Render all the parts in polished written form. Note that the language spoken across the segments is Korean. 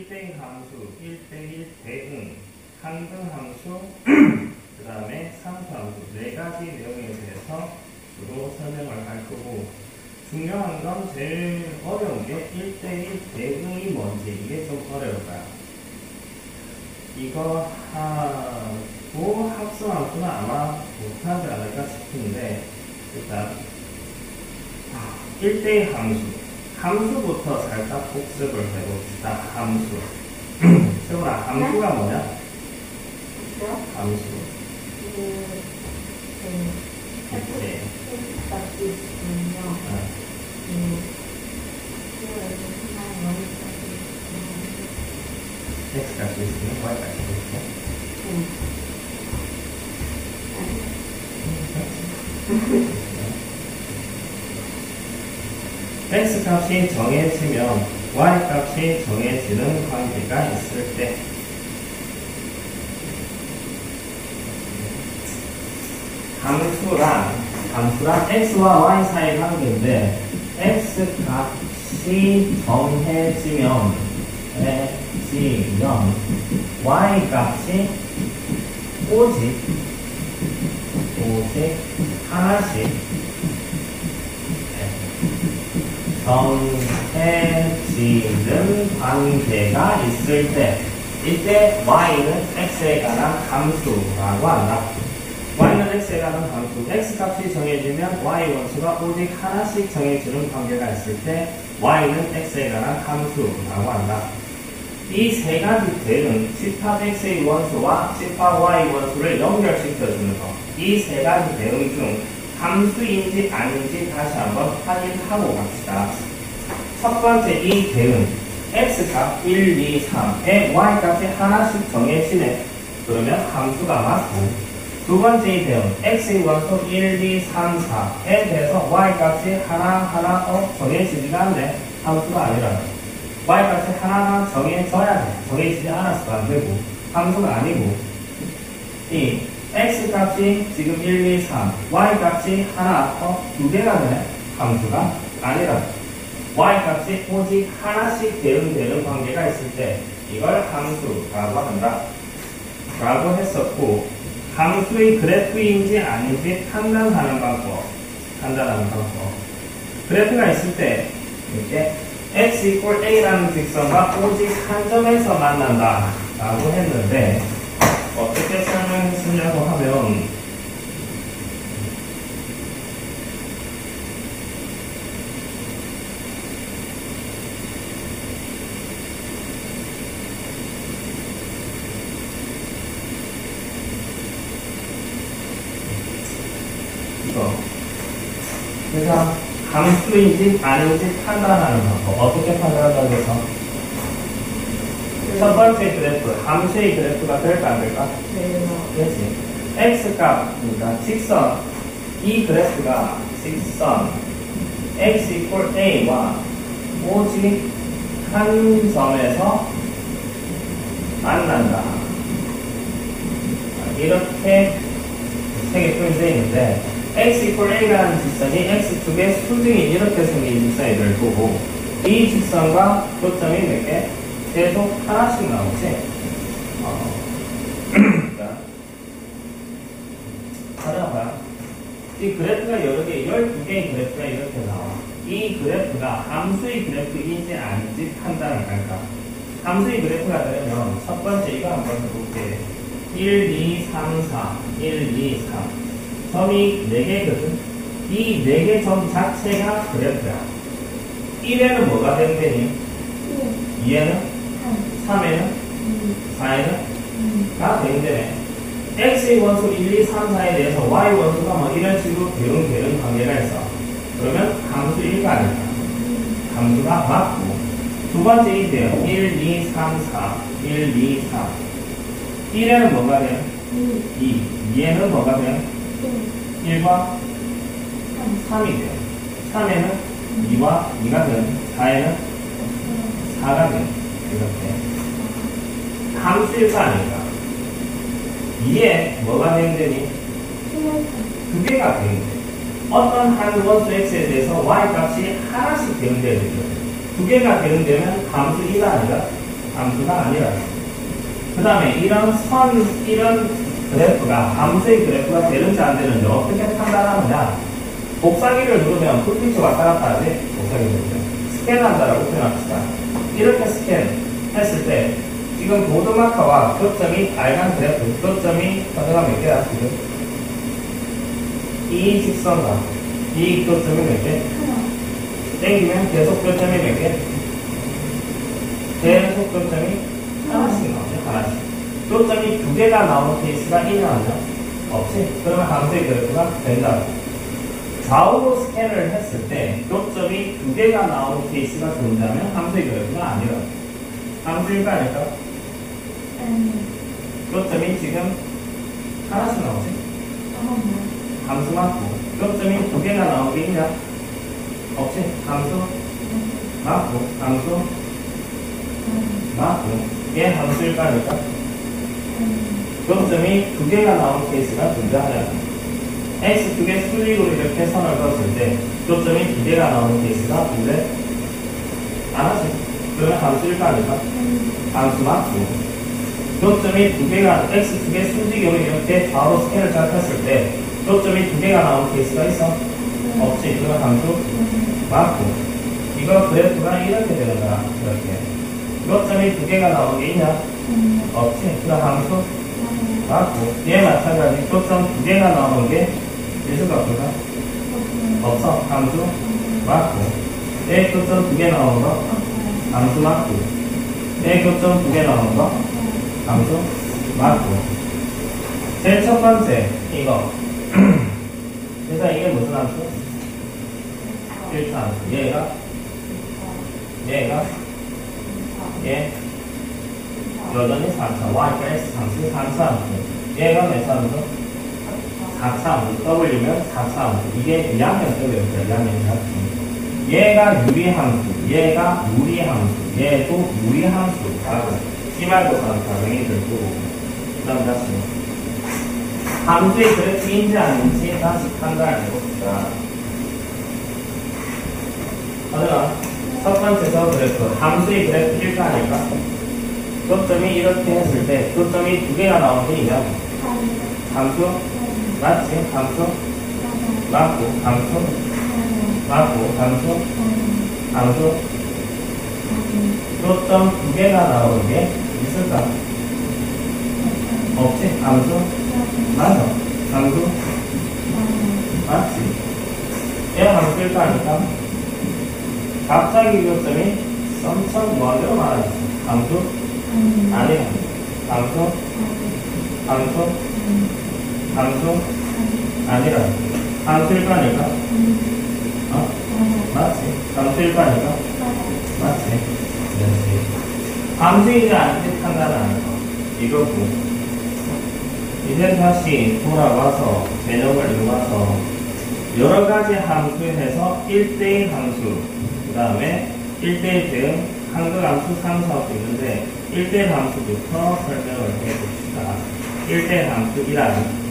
1대1 함수, 1대1 대응, 항등함수, 그 다음에 상수함수 네 가지 내용에 대해서 주로 설명을 할 거고, 중요한 건 제일 어려운 게 1대1 대응이 뭔지 이게 좀 어려울 거야. 이거 하고 합성함수는 아마 못하지 않을까 싶은데, 일단 1대1 함수부터 살짝 복습을 해봅시다. 함수. 세훈아, 함수가 뭐냐? 함수. 이렇게. X값이 있으면 Y값이 있고. X값이 정해지면 Y값이 정해지는 관계가 있을 때, 함수란 X와 Y 사이 관계인데, X값이 정해지면 Y값이 오직 하나씩 정해지는 관계가 있을 때, 이때 Y는 X에 관한 함수라고 한다. Y는 X에 관한 함수, X값이 정해지면 Y 원수가 오직 하나씩 정해지는 관계가 있을 때 Y는 X에 관한 함수라고 한다. 이 세 가지 대응, 집합 X의 원수와 집합 Y 원수를 연결시켜주는 것, 이 세 가지 대응 중 함수인지 아닌지 다시 한번 확인하고 갑시다. 첫 번째 이 대응, X값 1, 2, 3에 Y값이 하나씩 정해지네. 그러면 함수가 맞고, 두 번째 이 대응, X의 원수 1, 2, 3, 4에 대해서 Y값이 하나하나 정해지지가 않네. 함수가 아니라. Y값이 하나하나 정해져야 돼. 정해지지 않았어도 안 되고, 함수가 아니고. 이 X값이 지금 1, 2, 3, Y값이 하나, 두 개가 되네. 함수가 아니라. Y값이 오직 하나씩 대응되는 관계가 있을 때 이걸 함수라고 한다. 라고 했었고, 함수의 그래프인지 아닌지 판단하는 방법. 그래프가 있을 때 이렇게 x equal a라는 직선과 오직 한 점에서 만난다 라고 했는데, 어떻게 설명했으냐고 하면, 그래서 함수인지 아닌지 판단하는 방법. 어떻게 판단한다고 해서? 첫 번째 그래프, 함수의 그래프가 될까 안 될까? 네. 그렇지. X값, 그러니까 직선, 이 그래프가 직선 X equal A와 오직 한 점에서 만난다. 이렇게 세 개 표현되어 있는데, X equal A라는 직선이 X 쪽에 수등이 이렇게 생긴 직선이 될 거고, 이 직선과 교점이 몇 개? 계속 하나씩 나오지? 찾아봐요. 이 그래프가 여러 개, 12개의 그래프가 이렇게 나와. 이 그래프가 함수의 그래프인지 아닌지 판단을 할까? 함수의 그래프가 되려면 첫 번째 이거 한번 해볼게. 1, 2, 3, 4, 1, 2, 3. 점이 4개거든. 이 4개 점 자체가 그래프야. 1에는 뭐가 되니? 2에는? 3에는? 4에는? 다 되는데, X의 원수 1, 2, 3, 4에 대해서 Y 원수가 뭐 이런 식으로 대응되는 관계가 있어. 그러면 함수일까 아닐까? 함수가 맞고, 두 번째 이 대응 1, 2, 3, 4, 1, 2, 3. 1에는 뭐가 돼? 2. 2에는 뭐가 돼? 1과 3이 돼요. 3에는 2와 2가 돼요. 4에는 4가 돼요. 이렇게. 함수일까 아닐까? 2에 뭐가 되는데니? 두 개가 되는데. 어떤 한 원수 x에 대해서 y 값이 하나씩 대응돼야 되죠. 두 개가 대응되면 함수 2가 아니라 함수가 아니라. 그 다음에 이런 그래프가 함수의 그래프가 되는지 안 되는지 어떻게 판단하느냐. 곱사기를 누르면 불빛이 왔다 갔다 하지. 곱사기를 누르면 스캔한다라고 표현합시다. 이렇게 스캔했을 때 지금 보드마커와 교점이 빨간 그래프, 교점이 선생가 몇 개야 지금? 이 직선과 이 교점이 몇 개? 땡기면 계속 교점이 몇 개? 계속 교점이 하나씩 나오죠. 하나씩. 교점이 두 개가 나오는 케이스가 있냐 아니냐? 없지. 그러면 함수의 그래프가 된다. 좌우로 스캔을 했을 때 교점이 두 개가 나오는 케이스가 존재하면 함수의 그래프가 아니라. 함수일까 아닐까? 교점이 지금 하나씩 나오지? 함수 맞고. 교점이 두 개가 나오는 게 있냐? 없지. 함수 맞고. 함수 맞고. 얘 함수일까 아닐까? 교점이 두 개가 나오는 케이스가 존재하냐? x 두 개 수직으로 이렇게 선을 그었을 때 교점이 두 개가 나오는 케이스가 존재 안 하지. 그러면 함수일까 아닐까? 함수 맞고. 교점이 두 개가 x 두 개 수직으로 이렇게 좌우로 스캔을 잡혔을 때 교점이 두 개가 나오는 케이스가 있어? 없지. 그러면 함수 맞고. 이거 그래프가 이렇게 되는 거야. 이렇게. 교점이 두 개가 나오는 게 있냐? 없지. 그럼 함수 맞고. 얘 마찬가지. 교점 두 개가 나오는 게 있을까 없을까? 없어. 함수 맞고. 얘 교점 두 개 나오는 거 함수 맞고. 얘 교점 두 개 나오는 거 함수 맞고. 제일 첫 번째 이거. 그래서 이게 무슨 함수? 1차 함수. 얘가 얘 여전히 4차 y 플러스 함수 3차 함수. 얘가 몇 차 함수? 4차 함수. W면 4차 함수. 이게 2학년 때 배웠어요. 2학년 함수. 얘가 유리함수, 얘가 무리함수, 얘도 무리함수. 기말고사 과정이 될 거고. 그 다음 다시 함수의 그래프인지 아닌지 다시 판단해 봅시다. 하나, 첫 번째서 그래프. 함수의 그래프일까 아닐까? 교점이 이렇게 했을 때 교점이 두 개가 나오는 게 있냐? 함수? 맞지? 함수? 맞고. 함수? 맞고. 함수? 함수? 교점 두 개가 나오는 게 있을까? 없지? 함수? 맞아. 함수? 맞지? 얘 함수일까 아닐까? 갑자기 교점이 엄청 무한대로 많아졌어. 함수? 아니야. 함수? 함수? 함수? 아니라. 함수일까 아닐까? 어? 맞지? 함수일까 아닐까? 맞지? 그렇지. 함수인지 아닌지 판단하는 거. 이거고. 이제 다시 돌아와서 개념을 이용해서 여러 가지 함수에서 1대1 함수, 그 다음에 1대1 대응, 한글 함수, 상수함수 있는데 1대1 함수부터 설명을 해봅시다. 1대1 함수이란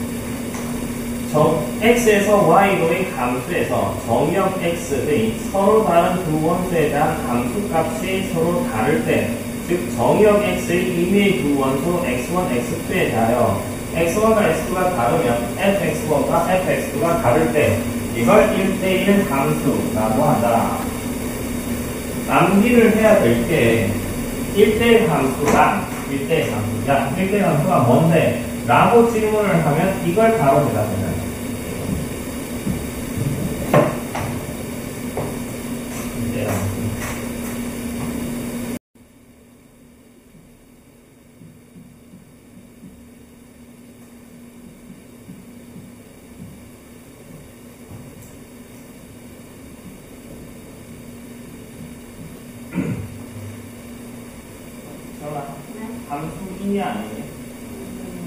x에서 y로의 함수에서 정의역 x의 서로 다른 두 원소에 대한 함수값이 서로 다를 때, 즉 정의역 x의 임의의 두 원소 x1, x2에 대하여 x1과 x2가 다르면 fx1과 fx2가 다를 때 이걸 1대1 함수라고 한다. 암기를 해야 될 게 1대1 함수가 1대1 함수야. 1대1 함수가 뭔데? 라고 질문을 하면 이걸 바로 대답해야 돼. 1대1 함수. 함수이냐 아니냐?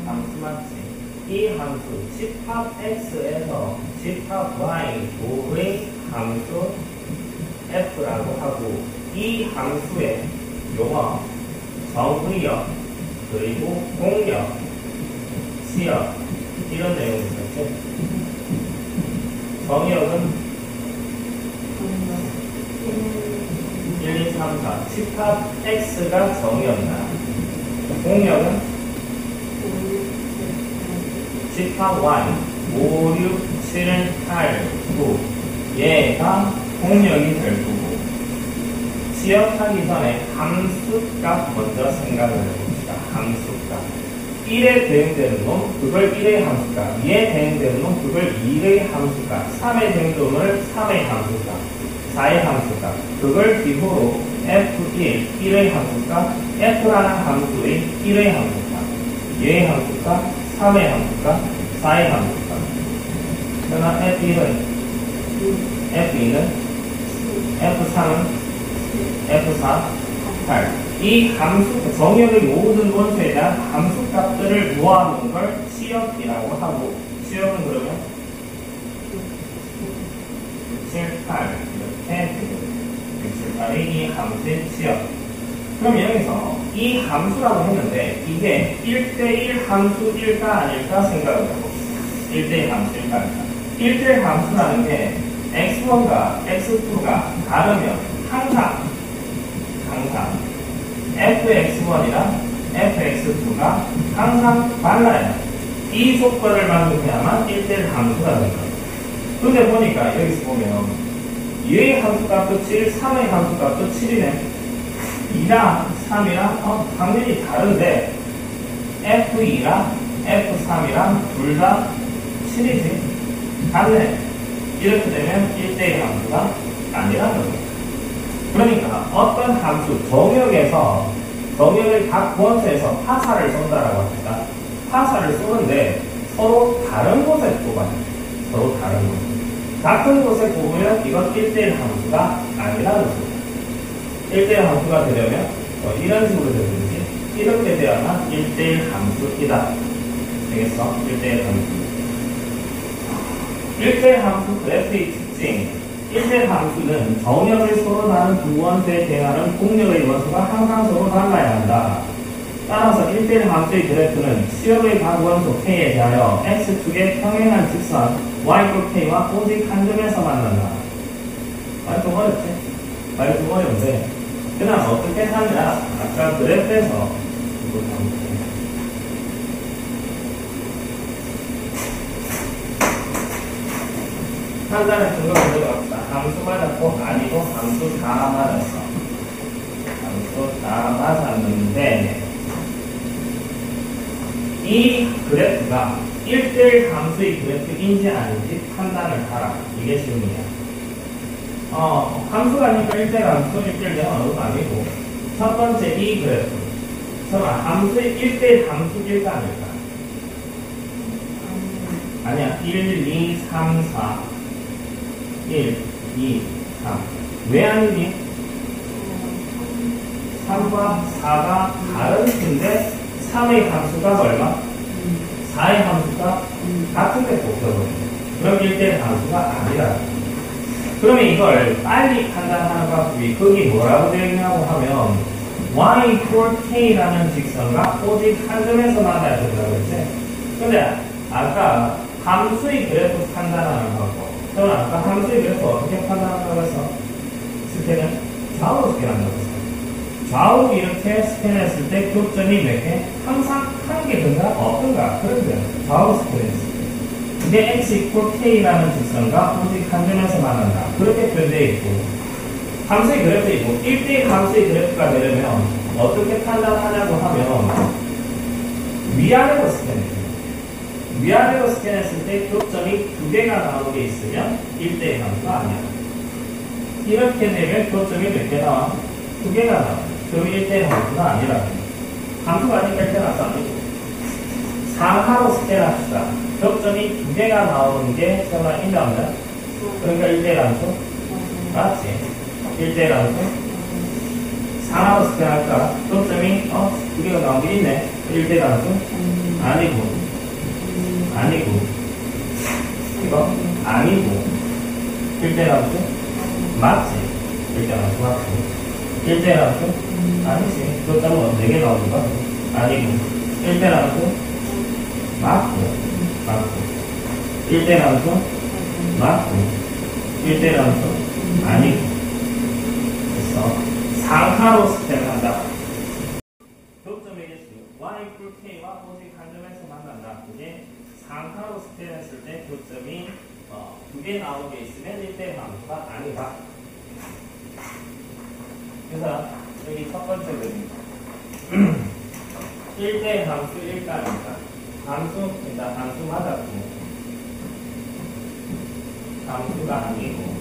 함수 맞지? 이 함수 집합 x에서 집합 y 도의 함수 f라고 하고, 이 함수의 용어, 정의역, 그리고 공역, 시역 이런 내용이 있었지. 정의역은 1, 2, 3, 3, 4 집합 x가 정이었나? 공역은 집합 y 5, 6, 7, 8, 9 얘가 공역이 될 거고 지역하기 전에 함수값 먼저 생각을 해봅시다. 함수값 1에 대응되는 놈 그걸 1의 함수값 2에 대응되는 놈 그걸 2의 함수값 3에 대응되는 놈을 3의 함수값 4의 함수값 그걸 기호로 F1, 1의 함수값 F라는 함수의 1의 함수값 2의 함수값 3의 함수값 4의 함수값 그러나 F1은 F2는 F3은 F4, 8. 이 함수, 정역의 모든 원소에 대한 함수값들을 모아놓은 걸 치역이라고 하고, 치역은 그러면 7, 8, 이렇게 6, 7, 8이 이 함수의 치역. 그럼 여기서 이 함수라고 했는데, 이게 1대1 함수일까 아닐까 생각을 해봅시다. 1대1 함수일까 아닐까. 1대1 함수라는 게 x1과 x2가 다르면 항상 fx1이랑 fx2가 항상 달라요. 이 조건을 만족해야만 1대1 함수가 되는 거예요. 근데 보니까 여기서 보면 2의 함수값도 7, 3의 함수값도 7이네. 2랑 3이랑 당연히 다른데 f2랑 f3이랑 둘 다 7이지. 같네. 이렇게 되면 1대1 함수가 아니라는 거예요. 그러니까 어떤 함수, 정역의 각 원소에서 파사를 쏜다라고 합니다. 파사를 쏘는데 서로 다른 곳에 뽑아요. 서로 다른 곳. 같은 곳에 뽑으면 이건 1대1 함수가 아니라는 거죠. 1대1 함수가 되려면 이런 식으로 되든지 이렇게 되어야만 1대1 함수이다. 되겠어? 1대1 함수. 1대1 함수 그래프의 특징. 1대1 함수는 정역을 서로 다른 두 원소에 대응하는 공역의 원소가 항상 서로 달라야 한다. 따라서 1대1 함수의 그래프는 치역의 각 원소 K에 대하여 X축의 평행한 직선 Y축 K와 오직 한 점에서 만난다. 말이 좀 어렵지? 말이 좀 어려운데 그냥 어떻게 하느냐 아까 그래프에서 이거 볼게요. 판단의 근거를 들어갑시다. 함수 맞았고 아니고 함수 다 맞았어. 함수 다 맞았는데 이 그래프가 1대1 함수의 그래프인지 아닌지 판단을 하라. 이게 질문이야. 함수가 아니니까 1대1 함수, 1대1 대응하는 아니고 첫 번째 이 그래프 설마 함수의 1대1 함수일까 아닐까? 아니야. 1, 2, 3, 4 1, 2, 3. 왜 아니니? 3과 4가 다른 수인데 3의 함수가 얼마? 4의 함수가 같은데 곱해버려요. 그럼 1대1 함수가 아니라. 그러면 이걸 빨리 판단하는 방법이 거기 뭐라고 되어 있냐고 하면 y equal k라는 직선과 오직 한 점에서 만나야 된다고 했지. 근데 아까 함수의 그래프 판단하는 방법 저는 아까 함수의 그래프 어떻게 판단한다고 했어? 스캔은 좌우로 스캔한다고 했어. 좌우 이렇게 스캔했을 때 교점이 몇 개? 항상 한 개 든가 없든가 그런데 좌우 스캔했을 때 이게 x equal k라는 직선과 오직 한 점에서 만난다. 그렇게 표현되어 있고 함수의 그래프이고 1대1 함수의 그래프가 되려면 어떻게 판단하냐고 하면 위아래로 스캔해요. 위아래로 스캔했을 때 교점이 두 개가 나오는 게 있으면 1대1 함수가 아니야. 이렇게 되면 교점이 몇 개 나와? 두 개가 나와. 그럼 1대1 함수가 아니라. 함수가 아니니까 1대1 함수 아니고. 상하로 스캔합시다. 교점이 두 개가 나오는 게 설마 인정한다? 그러니까 1대1 함수? 맞지? 1대1 함수? 상하로 스캔할까? 교점이 두 개가 나온 게 있네. 1대1 함수? 아니고. 이거 아니고 1대1 함수? 맞지? 1대1 함수 맞고 1대1 함수? 아니지. 교점은 4개 나오는 거? 아니고 1대1 함수? 맞고 1대1 함수? 맞고 1대1 함수? 아니고. 그래서 상하로 스캔을 한다. 교점의 개수 y equal k와 오직 한 점에서 만난다. 그게 상하로 스캔했을 때 교점이 두 개 나오게 있으면 1대 함수가 아니다. 그래서 여기 첫 번째 그림 1대 함수 1가니까 함수 일단 함수 맞았고 함수가 아니고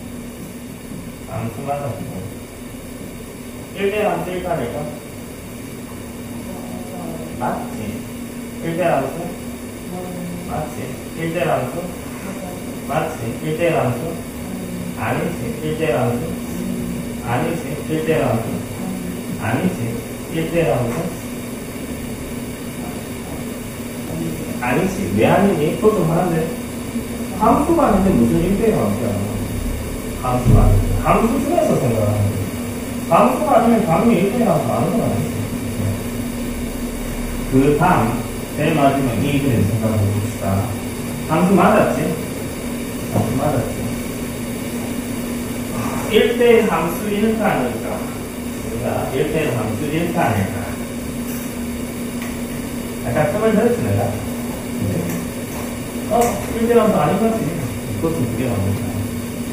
함수 맞았고 1대 함수 1가니까 맞지? 1대 함수? 맞지? 1대 함수? 맞지? 1대 함수? 아니지? 1대 함수? 아니지? 1대 함수? 아니지? 1대 함수? 아니지? 왜 아니니? 그것 좀 하는데 함수가 아닌데 무슨 1대 함수야? 함수가 아닌데 함수 중에서 생각하는 거야. 함수가 아니면 당연히 1대 함수 아닌 건 아니지. 그 다음 제일 마지막 이 그림 생각해 봅시다. 함수 맞았지? 함수 맞았지? 1대 함수 1가 아닐까? 우리가 1대 함수 1가 아닐까? 약간 틈을 들었지 내가? 1대 함수 아닌 것 같지? 그것도 두개 나오니까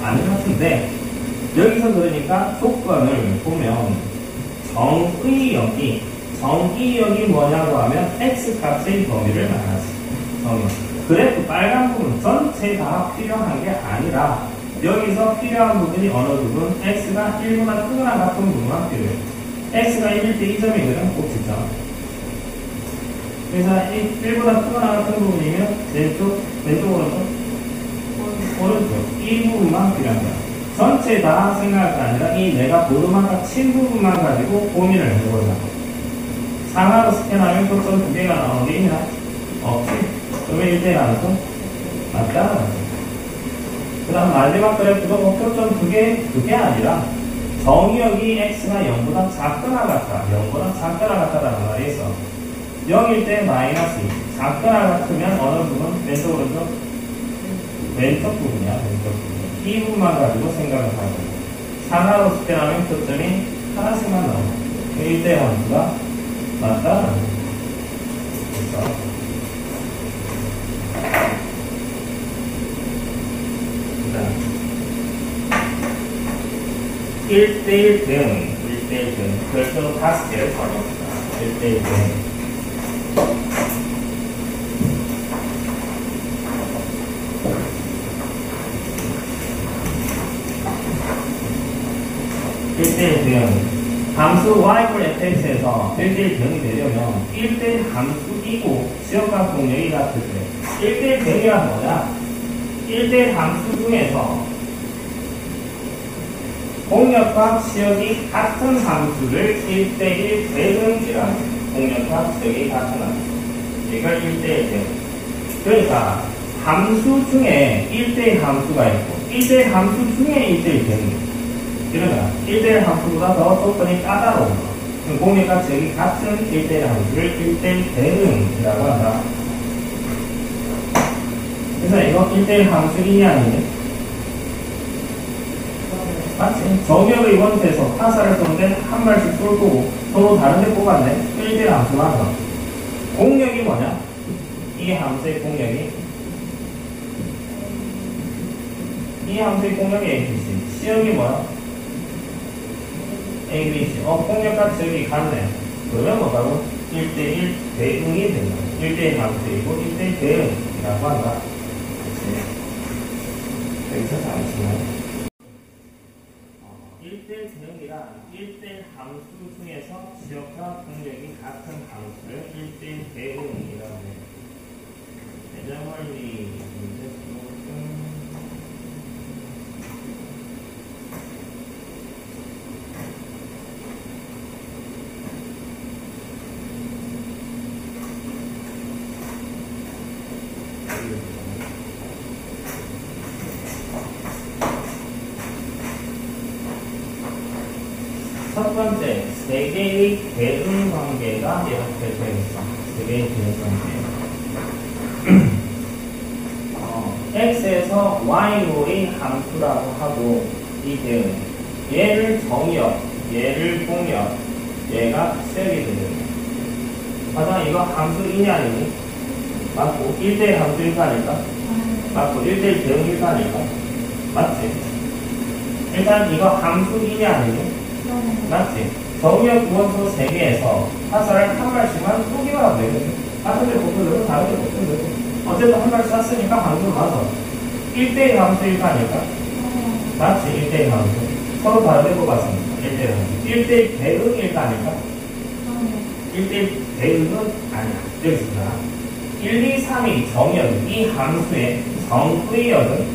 아닌 것 같은데 여기서 그러니까 조건을 보면 정의역이 뭐냐고 하면 x값의 범위를 말하지. 그래프 빨간 부분 전체 다 필요한 게 아니라 여기서 필요한 부분이 어느 부분 x가 1보다 크거나 같은 부분만 필요해. x가 1일 때 이 점이거든. 꼭 지점. 그래서 1보다 크거나 같은 부분이면 왼쪽 오른쪽 이 부분만 필요한 거야. 전체 다 생각할 게 아니라 이 내가 보름만과 친 부분만 가지고 고민을 해보자. 상하로 스캔하면 표점 두 개가 나오는 게 있나? 없지. 그러면 1대 함수 맞다. 그 다음 마지막 그래프도 표점 두 개 아니라 정의역이 x가 0보다 작거나 같다. 0보다 작거나 같다라는 말이 있어. 0일 때 마이너스 2. 작거나 같으면 어느 부분? 왼쪽 오른쪽? 왼쪽 부분이야. 왼쪽 부분. 이 부분만 가지고 생각을 하고 상하로 스캔하면 표점이 하나씩만 나오고 1대 함수가 맞다. 그래서 일단 1대1 대응 별도로 5개를 적어봅시다. 1대1 대응 1대1 대응 함수 y를 fx에서 1대1 대응이 되려면 1대1 함수이고 지역과 공역이 같을 때 1대1 대응이란 뭐냐? 1대1 함수 중에서 공역과 지역이 같은 함수를 1대1 대응이라는 공역과 지역이 같은 함수 이걸 1대1 대응. 그러니까 함수 중에 1대1 함수가 있고 1대1 함수 중에 1대1 대응이 그러면 1대1 함수보다 더 조건이 까다로운 거. 공역과 지역이 같은 1대1 함수를 1대1 대응이라고 한다. 그래서 이거 1대1 함수이냐 아니냐? 맞지? 정역의 이번에서 타사를 썼는데 한 발씩 쏠 거고 서로 다른 데 뽑았네. 1대1 함수 맞아. 공역이 뭐냐? 이 함수의 공역이 이 함수의 공역이 ABC. 지역이 뭐야? ABC. 공역과 지역이 같네. 그러면 뭐라고? 1대1 대응이 된다. 1대1 함수이고 1대1 대응이라고 한다. 그치? 여기서 잠시만요. 1대1 대응이란 1대1 함수 중에서 지역과 공역이 같은 함수를 1대1 대응이라고 해요. 대정원리 문제 수능 첫 번째, 세 개의 대응 관계가 이렇게 되어 있어. 세 개의 대응 관계. x에서 y로의 함수라고 하고 이 대응. 얘를 정의역, 얘를 공역, 얘가 치역이 되는 하지만 이거 함수이냐 아니니? 맞고 1대1 함수일까 아닐까? 맞고 1대1 대응일까 아닐까? 맞지? 일단 이거 함수이냐 아니니? 맞지? 정의역 구원소 3개에서 화살을 한 발씩만 쏘기만 하면 되거든. 다른 데 볶으려고 다른 데 볶으려고 어쨌든 한 발씩 쐈으니까 함수 맞아. 1대1 함수일까 아닐까? 맞지? 1대1 함수 서로 다른 데 뽑았습니다. 1대1 함수 1대1 대응일까 아닐까? 1대1 대응은 아니야. 여기서 1, 2, 3이 정의역은 이 함수의 정의역은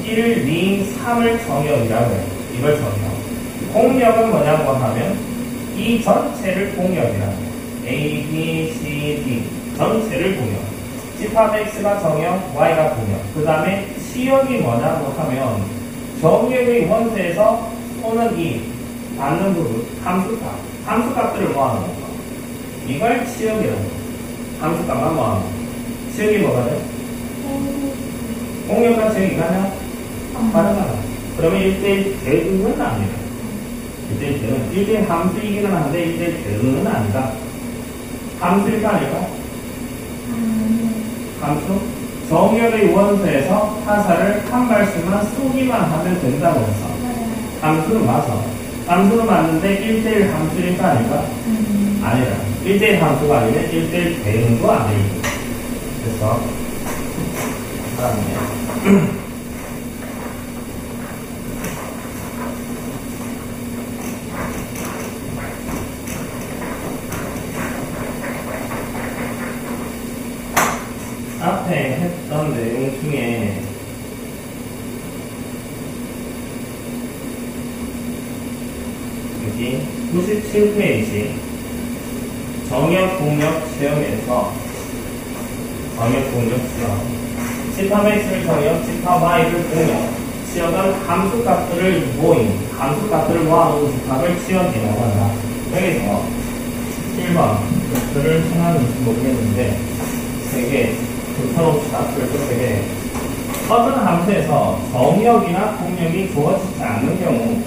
1, 2, 3을 정의역이라고 해요. 이걸 정의역. 공역은 뭐냐고 하면 이 전체를 공역이라고 해요. A, B, C, D 전체를 공역. 집합 X가 정역, Y가 공역. 그 다음에 치역이 뭐냐고 하면 정역의 원소에서 쏘는 이 받는 부분, 함수값. 함수값들을 모아놓은 거. 이걸 치역이라고 해요. 함수값만 모아놓은 거. 치역이 뭐가 돼? 공역과 치역이 가면 다르잖아. 그러면 1대1 대응은 아니다. 1대1 대응. 1대1 함수이기는 한데 1대1 대응은 아니다. 함수일까 아닐까? 함수? 정역의 원소에서 화살을 한 발씩만 쏘기만 하면 된다고 했어. 함수는 맞아. 함수는 맞는데 1대1 함수일까 아닐까? 아니라 1대1 함수가 아니면 1대1 대응도 아니고. 그래서 다음에 앞에 했던 내용 중에 여기 97페이지 정역 공역 시험에서 정역 공역 시험 집합 X를 정역, 집합 Y를 공역 시험은 함수값들을 모인 함수값들을 모아놓은 집합을 시험이라고 한다. 여기서 1번 글을 생각하는지 모르겠는데 3개 붙여놓읍시다. 별도 3개. 어떤 함수에서 정역이나 공역이 주어지지 않는 경우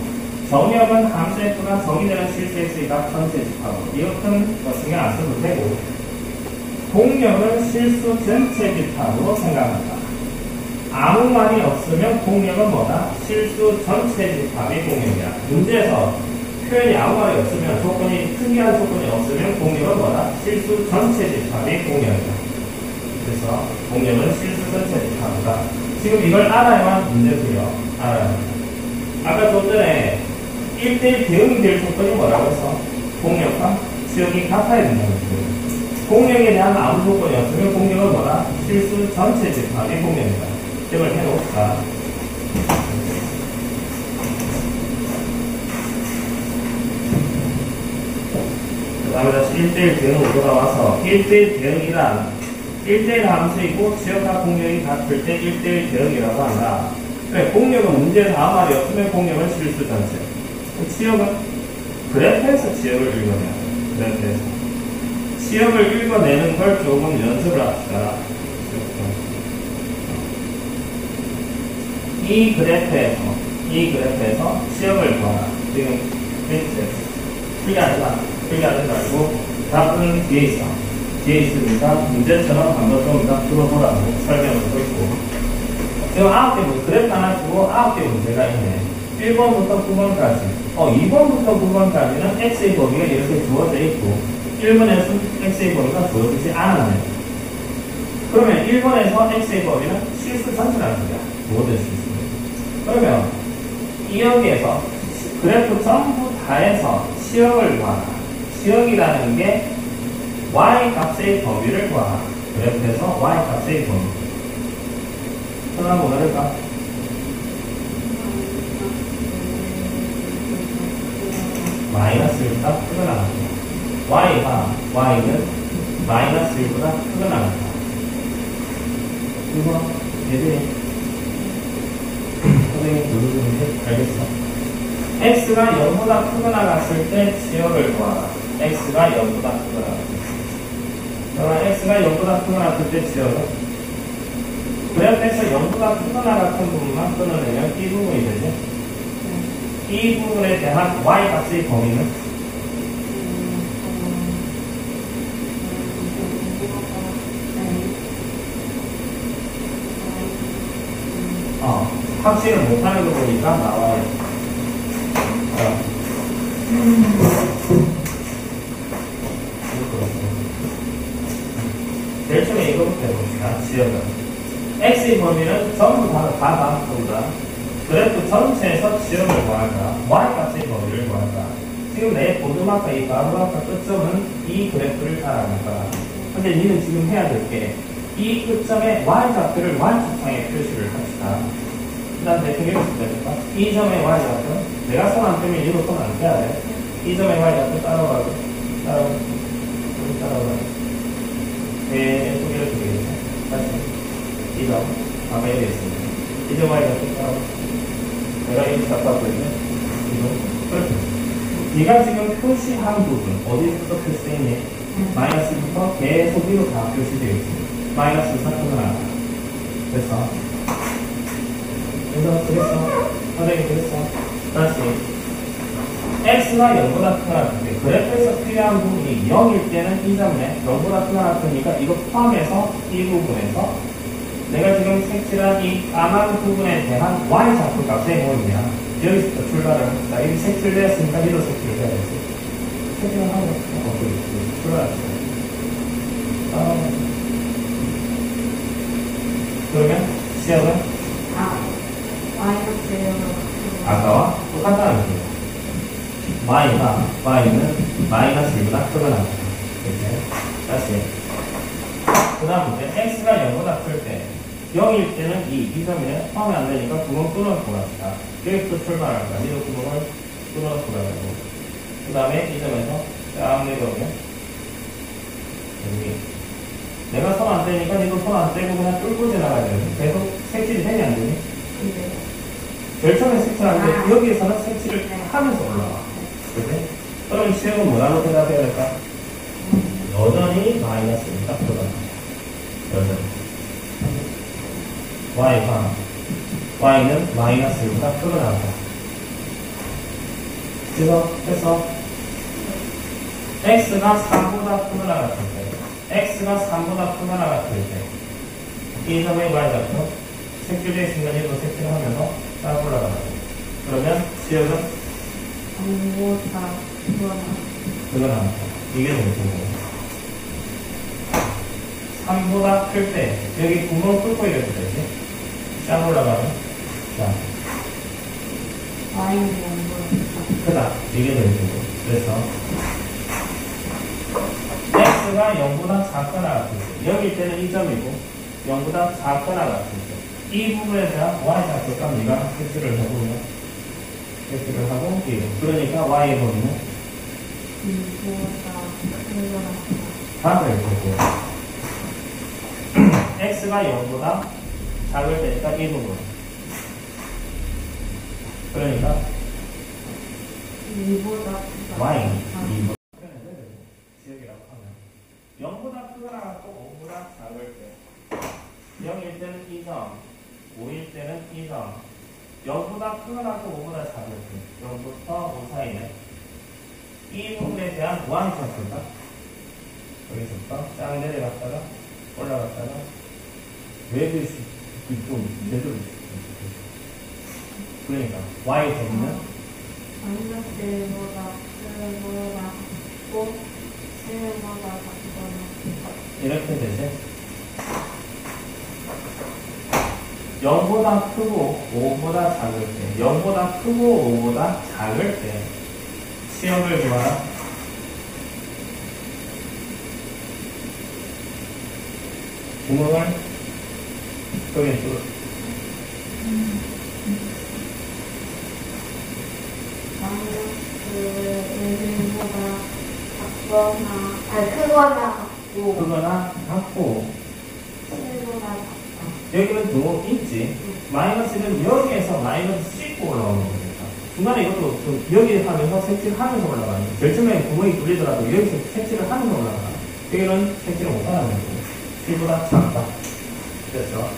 정역은 함수 F가 정의되는 실수 X의 값 전체 집합으로 이거 큰 거 신경 안 써도 되고 공역은 실수 전체 집합으로 생각한다. 아무 말이 없으면 공역은 뭐다? 실수 전체 집합이 공역이야. 문제에서 표현이 아무 말이 없으면 조건이 특이한 조건이 없으면 공역은 뭐다? 실수 전체 집합이 공역이야. 그래서 공역은 실수 전체 집합이다. 지금 이걸 알아야만 문제 풀려. 알아야 합니다. 아까 좀 전에 1대1 대응이 될 조건이 뭐라고 해서 공역과 치역이 같아야 된다는 거예요. 공역에 대한 아무 조건이 없으면 공역은 뭐다? 실수 전체 집합이 공역이다. 이걸 해놓읍시다. 그 다음에 다시 1대1 대응으로 돌아와서 1대1 대응이란 1대1 함수이고 치역과 공역이 같을 때 1대1 대응이라고 한다. 그래, 공역은 문제에서 아무 말이 없으면 공역은 실수 전체. 치역은 그래프에서 치역을 읽어내야 돼. 그래프에서. 치역을 읽어내는 걸 조금 연습을 합시다. 이 그래프에서 치역을 봐라. 지금 풀리하지 말고 답은 뒤에 있어. 뒤에 있으니까 문제처럼 한번 좀 더 들어보라고 설명을 하고 있고. 지금 9개 그래프 하나 주고 9개 문제가 있네. 1번부터 9번까지. 2번부터 9번까지는 x의 범위가 이렇게 주어져 있고 1번에서 x의 범위가 주어지지 않았네. 그러면 1번에서 x의 범위는 실수 전체라는 거야. 모든 실수. 그러면 이 여기에서 그래프 전부 다 해서 치역을 구하라. 치역이라는 게 y 값의 범위를 구하라. 그래프에서 y 값의 범위. 그럼 뭐가 될까? 마이너스 1보다 크게 나갑니다. y는 마이너스 1보다 크게 나갑니다. 이거 얘들이 선생님 누르는데 알겠어? x가 0보다 크게 나갔을 때 치역을 구하라. x가 0보다 크게 나갔을 때. 그러면 x가 0보다 크게 나갔을 때 치역은 그래프에서 0보다 크게 나갔던 부분만 끊어내면 이 부분이 되죠? 이 부분에 대한 y 값의 범위는 확실을 못하는 거 보니까 나와요. 제일 처음에 이거부터 해봅시다. 지역은 x의 범위는 전부 다 바꾼다. 그래프 전체에서 지역을 구한다. y 값의 범위를 구한다. 지금 내 보드마커 이 바로마커 끝점은 이 그래프를 따라간다. 근데 니는 지금 해야 될 게 이 끝점의 y좌표를 y축상에 표시를 합시다. 그 다음 대충 이렇게 되니까 이 점의 y좌표 내가 손 안 떼면 얘도 손 안 떼야 돼. 이 점의 y좌표 따라가고 따라가고 계속 이렇게 되겠죠. 다시 이 점 아까 여기 있습니다. 이 점 y좌표 따라가고 내가 이렇게 갖다 왔거든요. 이거 그렇게 네가 지금 표시한 부분 어디서부터 표시되니? 마이너스부터 계속 위로 다 표시되어 있습니다. 마이너스 4는 안 됐어. 그랬어. 선생님 그랬어. 다시 x가 0보다 크거나 같은데 그래프에서 필요한 부분이 0일 때는 이 점에 0보다 크거나 같으니까 이거 포함해서 이 부분에서 내가 지금 색칠한 이 까만 부분에 대한 y좌표 값이 뭐냐 여기서부터 출발을 합시다. 여기 색칠되었으니까 이도 색칠을 해야 되지. 색칠을 하고 출발합시다. 그러면 시작은 아까와 똑같다는 거예요. y는 마이너스 1보다 크거나 이렇게 다시 그 다음 문제 x가 0보다 클 때 0일 때는 이 점에 포함이 안 되니까 구멍 뚫어놓고 갑시다. 여기부터 출발합니다. 이도 구멍을 뚫어놓고 가고 그 다음에 이 점에서 쫙 내려오면 여기 내가 손 안 떼니까 니도 손 안 떼고 그냥 뚫고 지나가야 돼요. 계속 색칠이 되니 안 되니? 네. 제일 처음에 색칠하는데 여기에서는 색칠을 하면서 올라가. 그치? 그럼 시험은 뭐라고 대답해야 될까? 여전히 마이너스입니다. 여전히. y는 마이너스 1보다 크게 나온다. 그래서 x가 3보다 크거나 같을 때 x가 3보다 크거나 같을 때 이 점의 y좌표 색칠되어 있으니까 얘도 색칠하면서 딱 올라가요. 그러면 지역은 3보다 크거나 이게 되고 3보다 클 때 여기 구멍을 뚫고 이렇게 되지. 쫙 올라가면 자 y는 0보다 크다 이게 되고 그래서 x가 0보다 작거나 같을 때 여기 때는 이 점이고 0보다 작거나 같을 때 이 부분에 대한 y좌표 값 네가 색칠을 해보면 색칠을 하고 그러니까 y의 범위는 2보다 다음에 이렇게 x가 0보다 작을 때니까 이 부분 그러니까 2보다 y 2보다 지역이라고 하면 0보다 크거나 같고 5보다 작을 때 0일 때는 2점 5일 때는 2점 0보다 크거나 같고 5보다 작을 때 0부터 5 사이에 이 부분에 대한 y좌표가 여기서부터 쫙 내려갔다가 올라갔다가 외부 좀 제대로 그러니까 y 범위는 마이너스 1보다 크거나 같고 7보다 작거나 이렇게 되지 0보다 크고 5보다 작을 때 0보다 크고 5보다 작을 때 시험을 구하라. 구멍을 여기 뚫어 마이너스 1보다 크거나 크거나 같고 7보다 작다. 여기는 또 있지. 마이너스는 여기에서 마이너스 씻고 올라오는 거니까 중간에 이것도 좀 여기 하면서 색칠하면서 올라가는 거예요. 결정에 구멍이 뚫리더라도 여기서 색칠을 하면서 올라가. 여기는 색칠을 못하는 거고 7보다 작다. 됐어.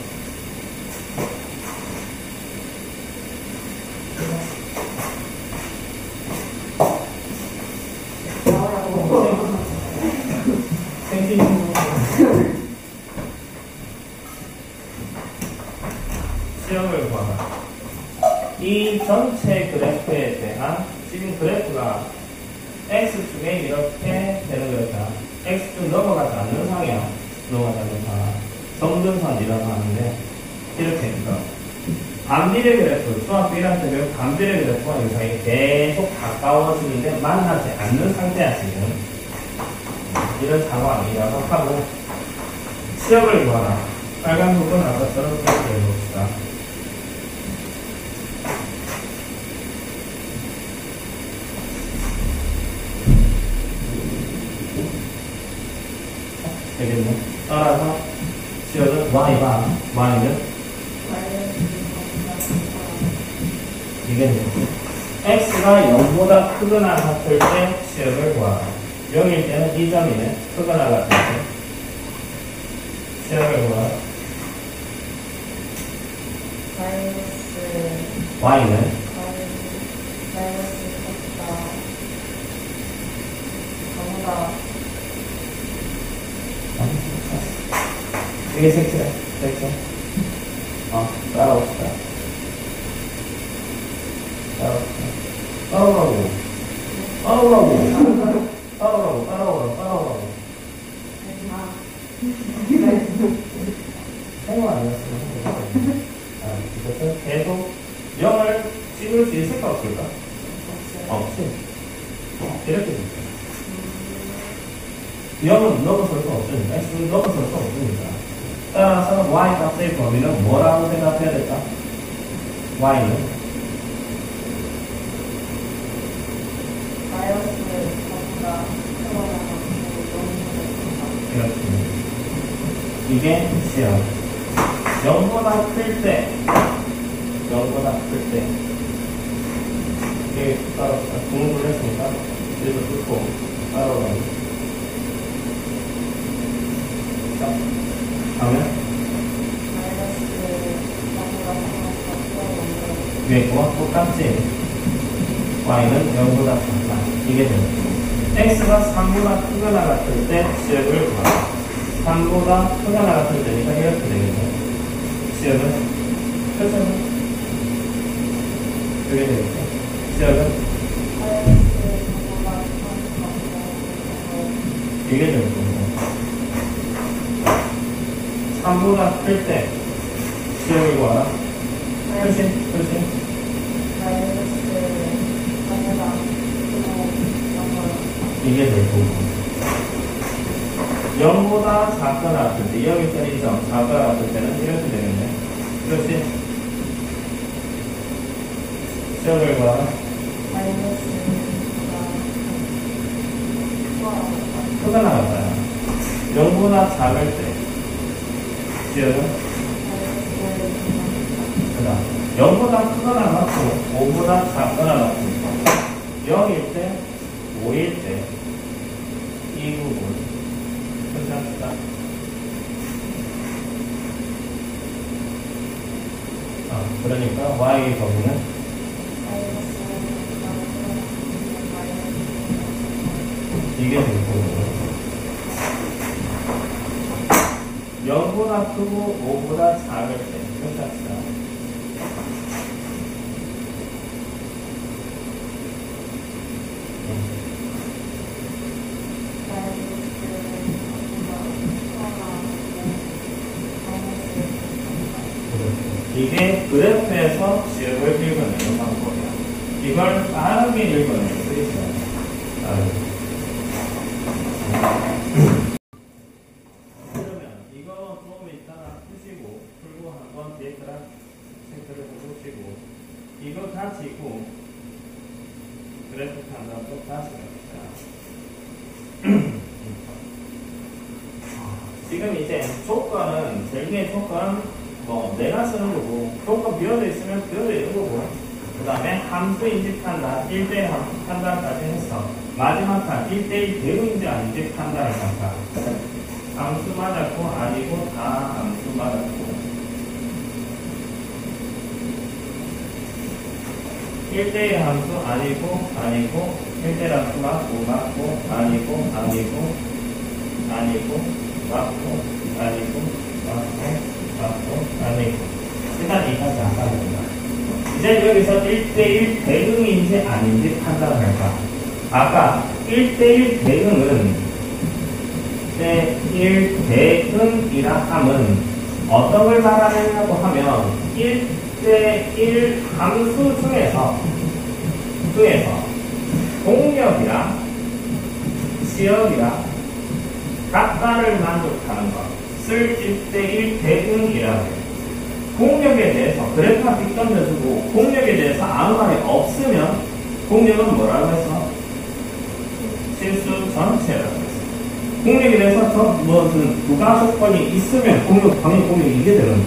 시험을 봐라. 이 전체 그래프에 대한 지금 그래프가 x축에 이렇게 되는 거였다. x축 넘어가지 않는 상이야. 넘어가지 않는 상. 점근선이라고 하는데 이렇게 있어. 반비례 그래프, 중학교 1학년 때 배운 반비례 그래프와 이 사이 계속 가까워지는데 만나지 않는 상태야 지금. 이런 상황이라고 하고 시험을 구하라. 빨간 부분 아까처럼 이렇게 해봅시다. 되겠네. 따라서 시험은 y가 y는 이게 x가 0보다 크거나 같을 때 시험을 구하라. 0일 때는 이 점이네. 크거나 같을 때 시험을 구하라. y는 이게 섹스야. 섹스. 따라옵시다. 따라오라고. 생각 아니었으면 이것은 계속 0을 찍을 수 있을까 없을까? 없지. 이렇게 됩니다. 0은 넘어설 수 없으니까, x는 넘어설 수 없으니까. 따라서 y 값의 범위는 뭐라고 생각해야 될까? y는 이게 시험. 0보다 클 때, 이게 따로 공부를 했으니까, 그래서 듣고, 따라오라고. 자, 하면, 위에 거와 똑같지? y는 0보다 작다. 이게 됩니다. x가 3보다 크거나 같을 때 시험을 구하라. 3보다 크거나 같을 때니까 이렇게 되겠네. 시험은 표정은 이렇게 되겠죠. 시험은 이게 될 거고 3보다 클 때 시험을 구하라. 표신 이게 될 거고 0보다 작거나 같을 때 0일때는 2점, 작거나 같을 때는 이렇게 되겠네. 그렇지? 시험을 구하라. 크거나 같아요. 0보다 작을 때 시험은 그다음 0보다 크거나 같고 5보다 작거나 같고 0일 때 5일 때 이 부분 표시합시다. 그러니까 y 범위는 이게 될 거고 0보다 크고 5보다 작을 때 표시합시다. 이게 그래프에서 시험을 읽어내는 방법이야. 이걸 빠르게 읽어낼 수 있어요. 그러면 이거 좀 이따가 푸시고 풀고 한번 뒤에 그래프 체크를 해보시고 이거 가지고 그래프 판단도 다시 합시다. 지금 이제 조건은 제일 조건은 내가 쓰는 거고, 조건 비어져 있으면 비어져 있는 거고, 그 다음에 함수 인지 판단, 1대1 함수 판단까지 했어. 마지막 판, 1대1 대우인지 아닌지 판단을 한다. 함수 맞았고, 아니고, 다 함수 맞았고. 1대1 함수 아니고, 1대1 함수 맞고, 아니고, 맞고, 아니고, 맞고, 아니고. 일단 이까지 안 가야 된다. 이제 여기서 1대1 대응인지 아닌지 판단할까? 아까 1대1 대응은 1대1 대응이라 함은 어떤 걸 말하느냐고 하면 1대1 함수 중에서 공력이랑 시역이랑 각각을 만족하는 것을 1대1 대응이라고 해요. 공력에 대해서 그래프가 빅 던져주고 공력에 대해서 아무 말이 없으면 공력은 뭐라고 해서? 실수 전체라고 했어. 공력에 대해서 무슨 부가 조건이 있으면 당연히 공력이 이게 되는 거야.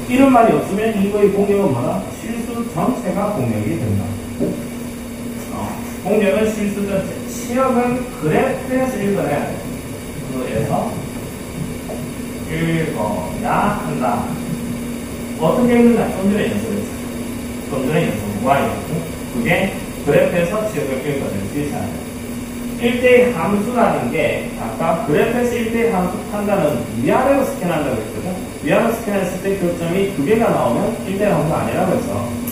이런 말이 없으면 이거의 공력은 뭐라? 실수 전체가 공력이 된다. 공력은 실수 전체. 시역은 그래프에서 읽어내야 돼. 그래서 읽어야 한다. 어떻게 읽는다? 좀 전에 연습했어. 좀 전에 연습. Y였고 그게 그래프에서 시역을 읽어낼 수 있어야 돼. 1대1 함수라는 게 아까 그래프에서 1대1 함수 판단은 위아래로 스캔한다고 했거든. 위아래로 스캔했을 때 교점이 2개가 나오면 1대1 함수가 아니라고 했어.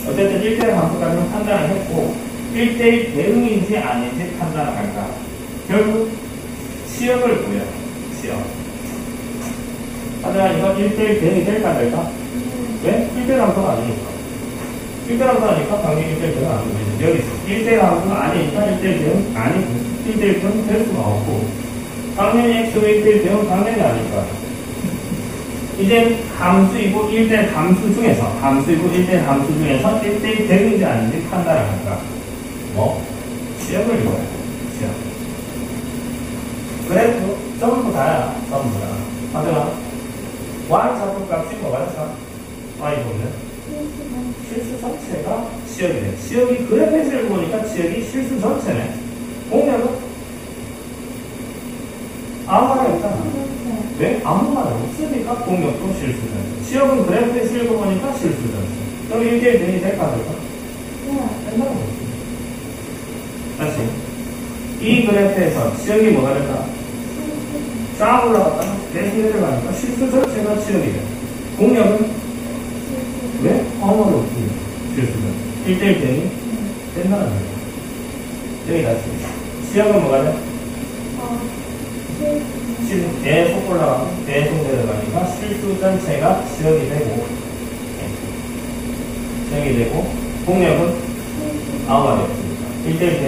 어쨌든 1대1 함수까지는 판단을 했고 1대1 대응인지 아닌지 판단을 할까. 결국 시역을 보여. 시역. 하지만 이건 1대1 대응이 될까 안 될까? 왜? 1대1 함수가 아니니까. 1대1 함수가 아니니까 당연히 1대1 대응 안 되지. 여기 1대1 함수가 아니니까 1대1 대응 아니고 1대1 대응 될 수가 없고 당연히 X가 1대1 대응 당연히 아닐까. 이제 함수이고 1대1 함수 중에서 1대1 대응인지 아닌지 판단을 할까. 시역을 읽어야 돼. 시역. 그래도 전부 다야. 전부 다. 하지만 Y 좌표 값이 뭐가 있어? Y 보면 실수 전체가 시역이 돼. 시역이 그래프에서 읽어보니까 시역이 실수 전체네. 공략은 아무 말이 없잖아. 왜? 아무 말이 없으니까 공략도 실수 전체. 시역은 그래프에서 읽어보니까 실수 전체. 그럼 1대1 대응이 될까 될까? 된다고 네. 다시 이 그래프에서 시역이 뭐가 될까? 쫙 올라갔다가 계속 내려가니까 실수 전체가 시역이 돼. 공략은 왜? 아무 말이 없습니다. 실수 전체. 1대1 대응이 된다는 거예요. 여기 다시 시역은 뭐가 돼? 계속 올라가고 계속 내려가니까 실수 전체가 시역이 되고 공략은 아무 말이 없습니다. 1대1 대응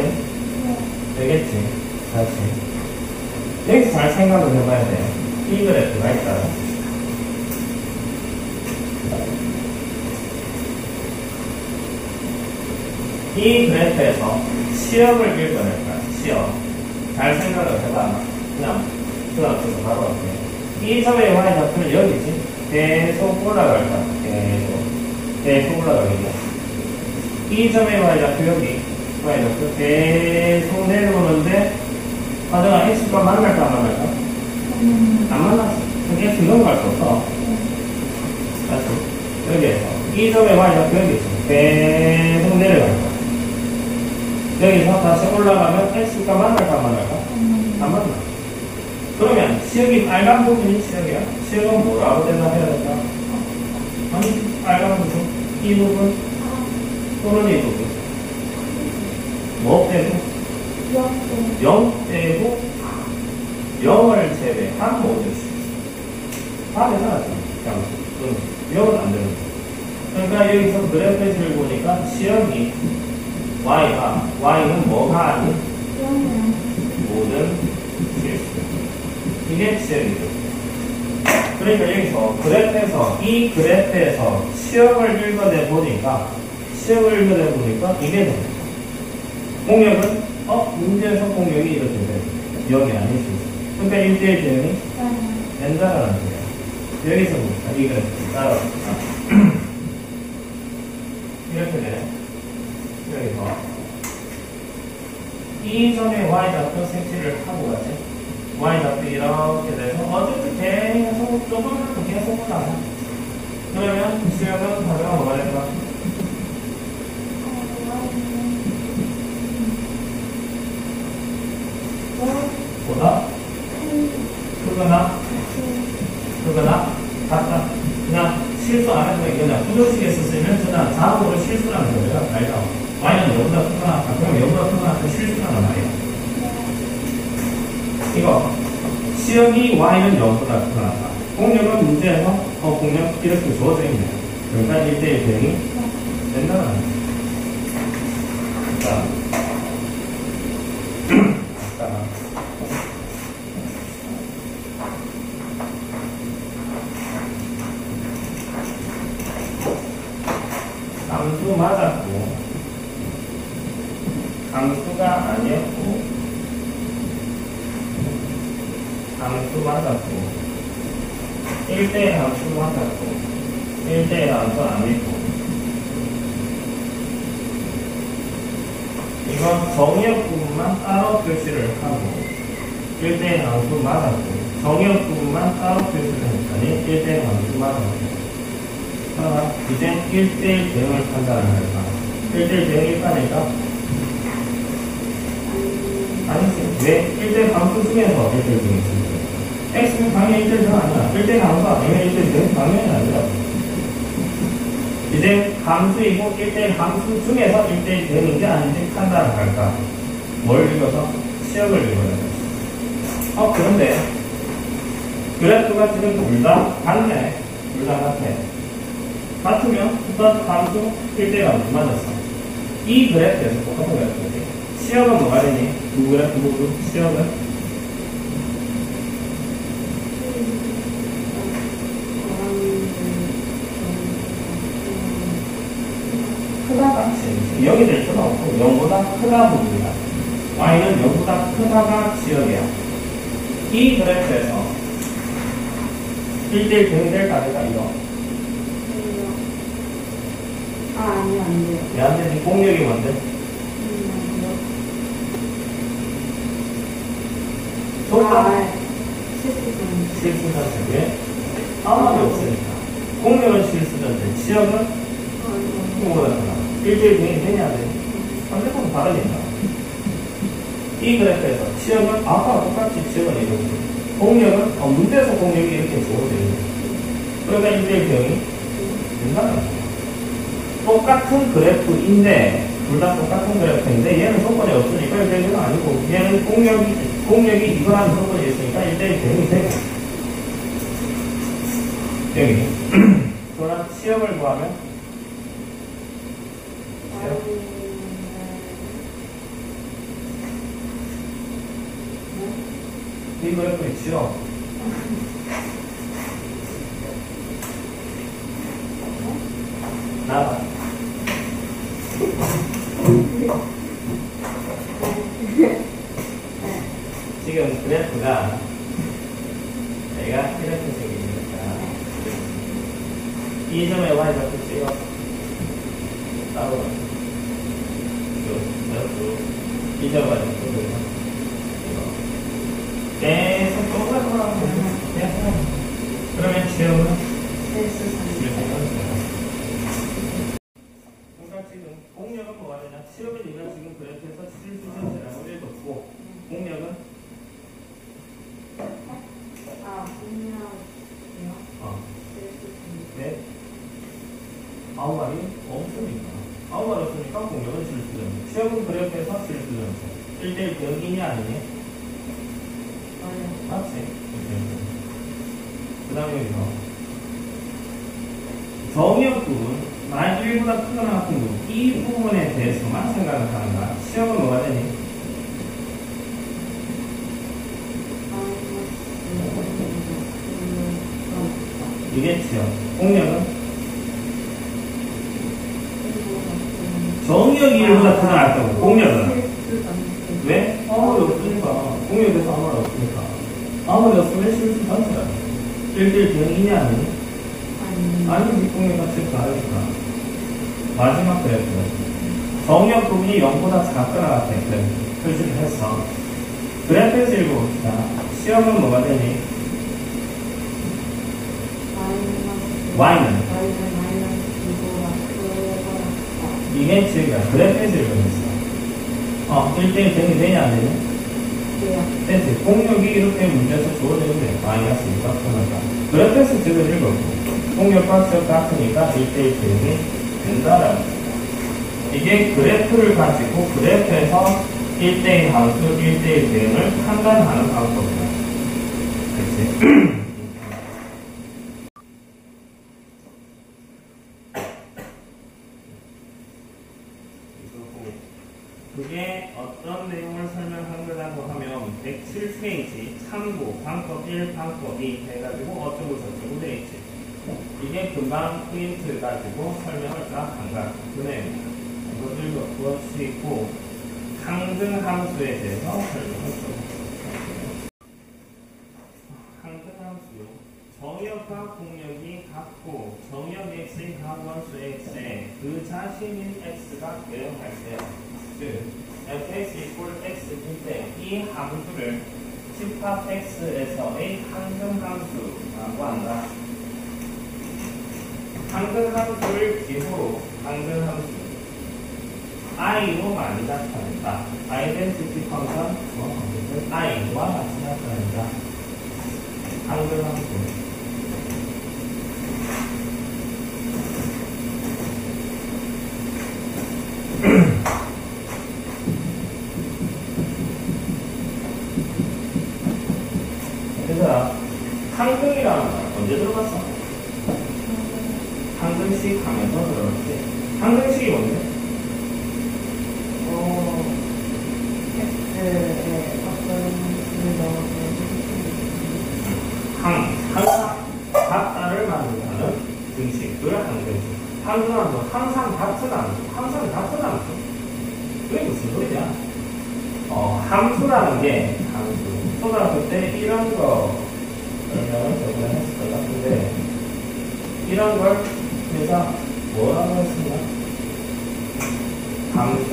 되겠지. 다시 여기서 잘 생각을 해봐야 돼. 이 그래프가 있다. 이 그래프에서 시역을 읽어낼 거야. 시역. 잘 생각을 해봐. 그냥 앞에서 바로 갈게. 이 점의 y좌표는 여기지. 계속 올라갈 거야. 계속 올라가겠네. 이 점의 y좌표 여기. y좌표 계속 내려오는데 과정은 x가 만날까 안 만날까? 안 만났어. 계속 넘어갈 수 없어. 다시 여기에서 이 점의 y좌표 여기 있어. 계속 내려갈 거야. 여기서 다시 올라가면 x가 만날까 안 만날까? 안 만나. 그러면 시역이 빨간 부분이 시역이야. 시역은 뭐라고 대답해야 될까? 아니 빨간 부분 이 부분 또는 이 부분 뭐 빼고? 0 빼고 0을 제외한 모든 수. 다 되잖아 지금. 0은 안 되는 거야. 그러니까 여기서 그래프를 보니까 시역이 y는 뭐가 아닌 모든 실수. 이게 시역이죠. 그러니까 여기서 이 그래프에서 시역을 읽어내 보니까 이게 돼요. 공역은 문제에서 공역이 이렇게 돼. 0이 아닐 수 있어. 그러니까 1대1 대응이 된다라는 거예요. 여기서 봅시다. 이 그래프 따라 이렇게 돼. 여기서 이 점의 y좌표 색칠을 하고 가지. y좌표 이렇게 돼서 어쨌든 계속 조금만 계속 올라가. 그러면 시역은 가져가 뭐가 될까? 보다 크거나 같다. 그냥 실수 안 해도 그냥 부정식이 쓰면 저는 자동으로 실수라는 거예요. 알죠? y는 0보다 크거나 그럼 0보다 크거나 실수라는 말이에요. 이거 시역이 y는 0보다 크거나 공력은 문제에서 공력 이렇게 주어져 있네요. 그러니까 1대1 대응이 된다는 거예요. 자, 함수 맞았고 함수가 아니었고 함수 맞았고 1대1 함수 맞았고 1대1 함수 아니고 이건 정의역 부분만 따로 표시를 하고 1대1 함수 맞았고 정의역 부분만 따로 표시를 했더니 1대1 함수 맞았고 이제 1대1 대응을 판단하니까 1대1 대응이 빠니까 아니지. 왜? 1대1 함수 중에서 1대1 대응이 있습니다. x는 당연히 1대1 대응 아니야. 1대1 함수 아니면 1대1 대응 당연히 아니라 이제 함수이고 1대1 함수 중에서 1대1 대응인지 아닌지 판단을 할까? 뭘 읽어서? 시역을 읽어야 돼. 그런데 그래프가 지금 둘 다 같네. 둘 다 같아. 같으면 일단 함수 1대1 함수 맞았어. 이 그래프에서 똑같은 그래프지. 시역은 뭐가 되니? 두 그래프 모두 시역은 크다가 여기 될 수는 없고 0보다 크다 부분이다. y는 0보다 크다가 지역이야. 이 그래프에서 1대1 대응이 될까 될까 이거? 아니요, 안 돼요. 왜 안 되지? 공력이 뭔데? 실수전체. 왜? 아무 말이 없으니까. 공력은 실수전체. 지역은 공보다 크다. 1대1 대응이 되냐 안 되냐? 상대방은 다르니까. 이 그래프에서 지역은 아까와 똑같이 지역은 이렇게. 공력은 문제에서 공력이 이렇게 주어져 있는 거예요. 그러니까 1대1 대응이 된다는 거예요. 똑같은 그래프인데 둘 다 똑같은 그래프인데 얘는 조건이 없으니까 1대1 대응은 아니고 얘는 공력이 이거라는 조건이 있으니까 1대1 대응이 되고 여기 그러나 시역을 구하면 이 그래프의 지역 나와 지금 그래프가 내가 이렇게 생기니까 이 점에 y좌표 찍어 따로 이 점에 y좌표 계속 똑같아. 그러면 지역은 그러니까 지금 공력은 뭐가 되냐? 시험을 네가 지금 그래프에서 실수전체라고 읽었고 공력은 네? 아무 말이 없으니까 아무 말 없으니까 공력은 실수전체. 시험은 그래프에서 실수전체. 1대1 대응이냐 아니냐? 맞지? 그 다음에 여기서 정의역 부분 만약 1보다 크거나 같은 부분 이 부분에 대해서만 생각을 하는가? 시험은 뭐가 되니? 이게 시험. 공력은? 정의역이 1보다 크거나 같다고 공력은? 왜? 아무 말이 없으니까. 공역에 대해서 아무 말이 없으니까. 아무 말이 없으면 실수 전체다. 1대1 대응이냐 아니니? 아니지. 공역과 실수 다르니까. 마지막 그래프. 정역 부분이 0보다 작거나 같아. 표시를 했어. 그래프에서 읽어봅시다. 시험은 뭐가 되니? y는? 이게 지역이야. 그래프에서 읽어냈어. 1대1 대응이 되냐 안 되냐? 됐지. 공력이 이렇게 문제에서 주어지는데 마이너스 2가 크니까 그래프에서 지금 읽었고 공력과 지역 같으니까 1대1 대응이 된다라는 거예요. 이게 그래프를 가지고 그래프에서 1대1 함수, 1대1 대응을 판단하는 방법이다. 그치? 그게 어떤 내용을 설명한 거라고 하면 107페이지 참고 방법 1, 방법 2 해가지고 어쩌고 저쩌고 돼 있지. 이게 금방 프린트 가지고 설명을 딱 한 거야. 그 내용이야. 이거 읽어볼 수 있고 항등함수에 대해서 설명을 좀 할게요. 항등함수 정역과 공역이 같고 정역 x의 가원수 x에 그 자신인 x가 대응할 때 즉 fx equal x일 때 이 함수를 집합 x에서의 항등함수라고 한다. 항등함수를 기호로 항등함수 i로 많이 나타낸다. 아이덴티티 펑션 i와 같이 나타낸다. 항등함수 그래서 항등이라는 말 언제 들어봤어? 항등식 하면서 들어봤지. 항등식이 뭔데? X에 어떤 수를 넣어서 항상 같다를 만든다는 등식을 항등식. 항등함수 항상 같은 함수, 항상 같은 함수. 그게 무슨 소리냐? 함수라는 게 함수. 초등학교 때 이런 거 설명을 저번에 했을 것 같은데 이런 걸 제가 뭐라고 했습니까? 함수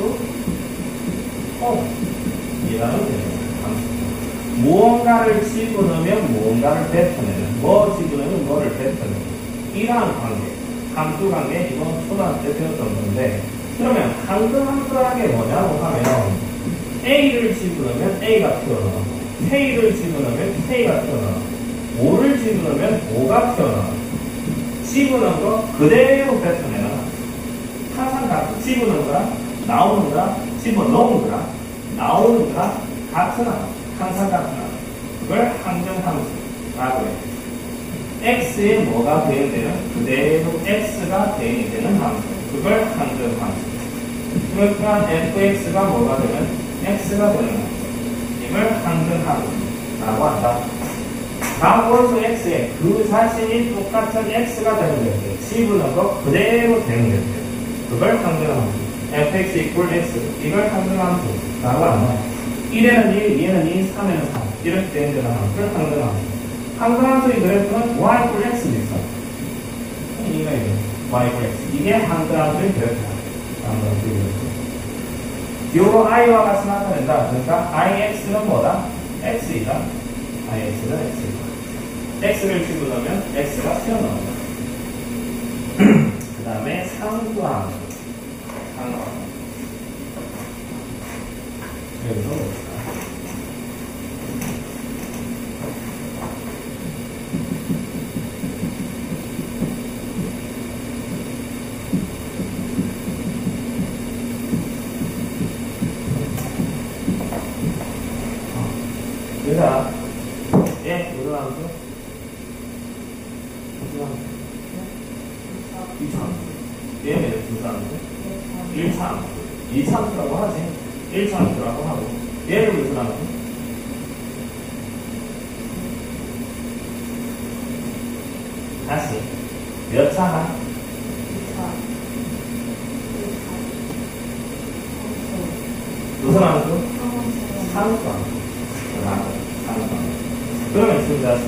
이라는 개념이에요. 함수. 무언가를 집어넣으면 무언가를 뱉어내는, 뭐 집어넣으면 뭐를 뱉어내는 이러한 관계, 함수 관계. 이건 초등학교 때 배웠던 건데 그러면 항등함수라는 게 뭐냐고 하면 A를 집어넣으면 A가 튀어나오고 K를 집어넣으면 K가 튀어나와. 5를 집어넣으면 5가 튀어나와. 집어넣은 거 그대로 뱉어내는 항상 같은 집어넣은 거랑 나오는 거랑 집어넣은 거랑 나오는 거랑 같은 함수. 항상 같은 함수. 그걸 항등함수라고 해요. X에 뭐가 대응되면 그대로 X가 대응이 되는 함수. 그걸 항등함수. 그러니까 fx가 뭐가 되면 x가 되는 함수. 이걸 항등함수라고 한다. 가원수 x에 그 자신이 똑같은 x가 되는 거예요. 집어넣은 거 그대로 되는 거예요. 그걸 항등함수. fx equal x. 이걸 항등함수라고 한다. 1에는 1, 2에는 2, 3에는 3. 이렇게 되는 함수를 항등함수. 항등함수의 그래프는 y equal x도 있어. 이거 y equal x. 이게 항등함수의 그래프다. 항등함수의 그래프. 요거 i와 같이 나타낸다. 그러니까 ix는 뭐다? x이다. ix는 x이다. x를 집어넣으면 x가 튀어나온다. 그 다음에 상수함수. 상수함수. 여기서 봅시다. 그래서 무슨 함수? 무슨 함수? 2차 함수. 얘는 무슨 함수? 1차 함수. 2차 함수라고 하지. 1차 함수라고 하고. 얘는 무슨 함수? 다시. 몇 차가? 무슨 함수? 상수 함수. 그러면 지금 다시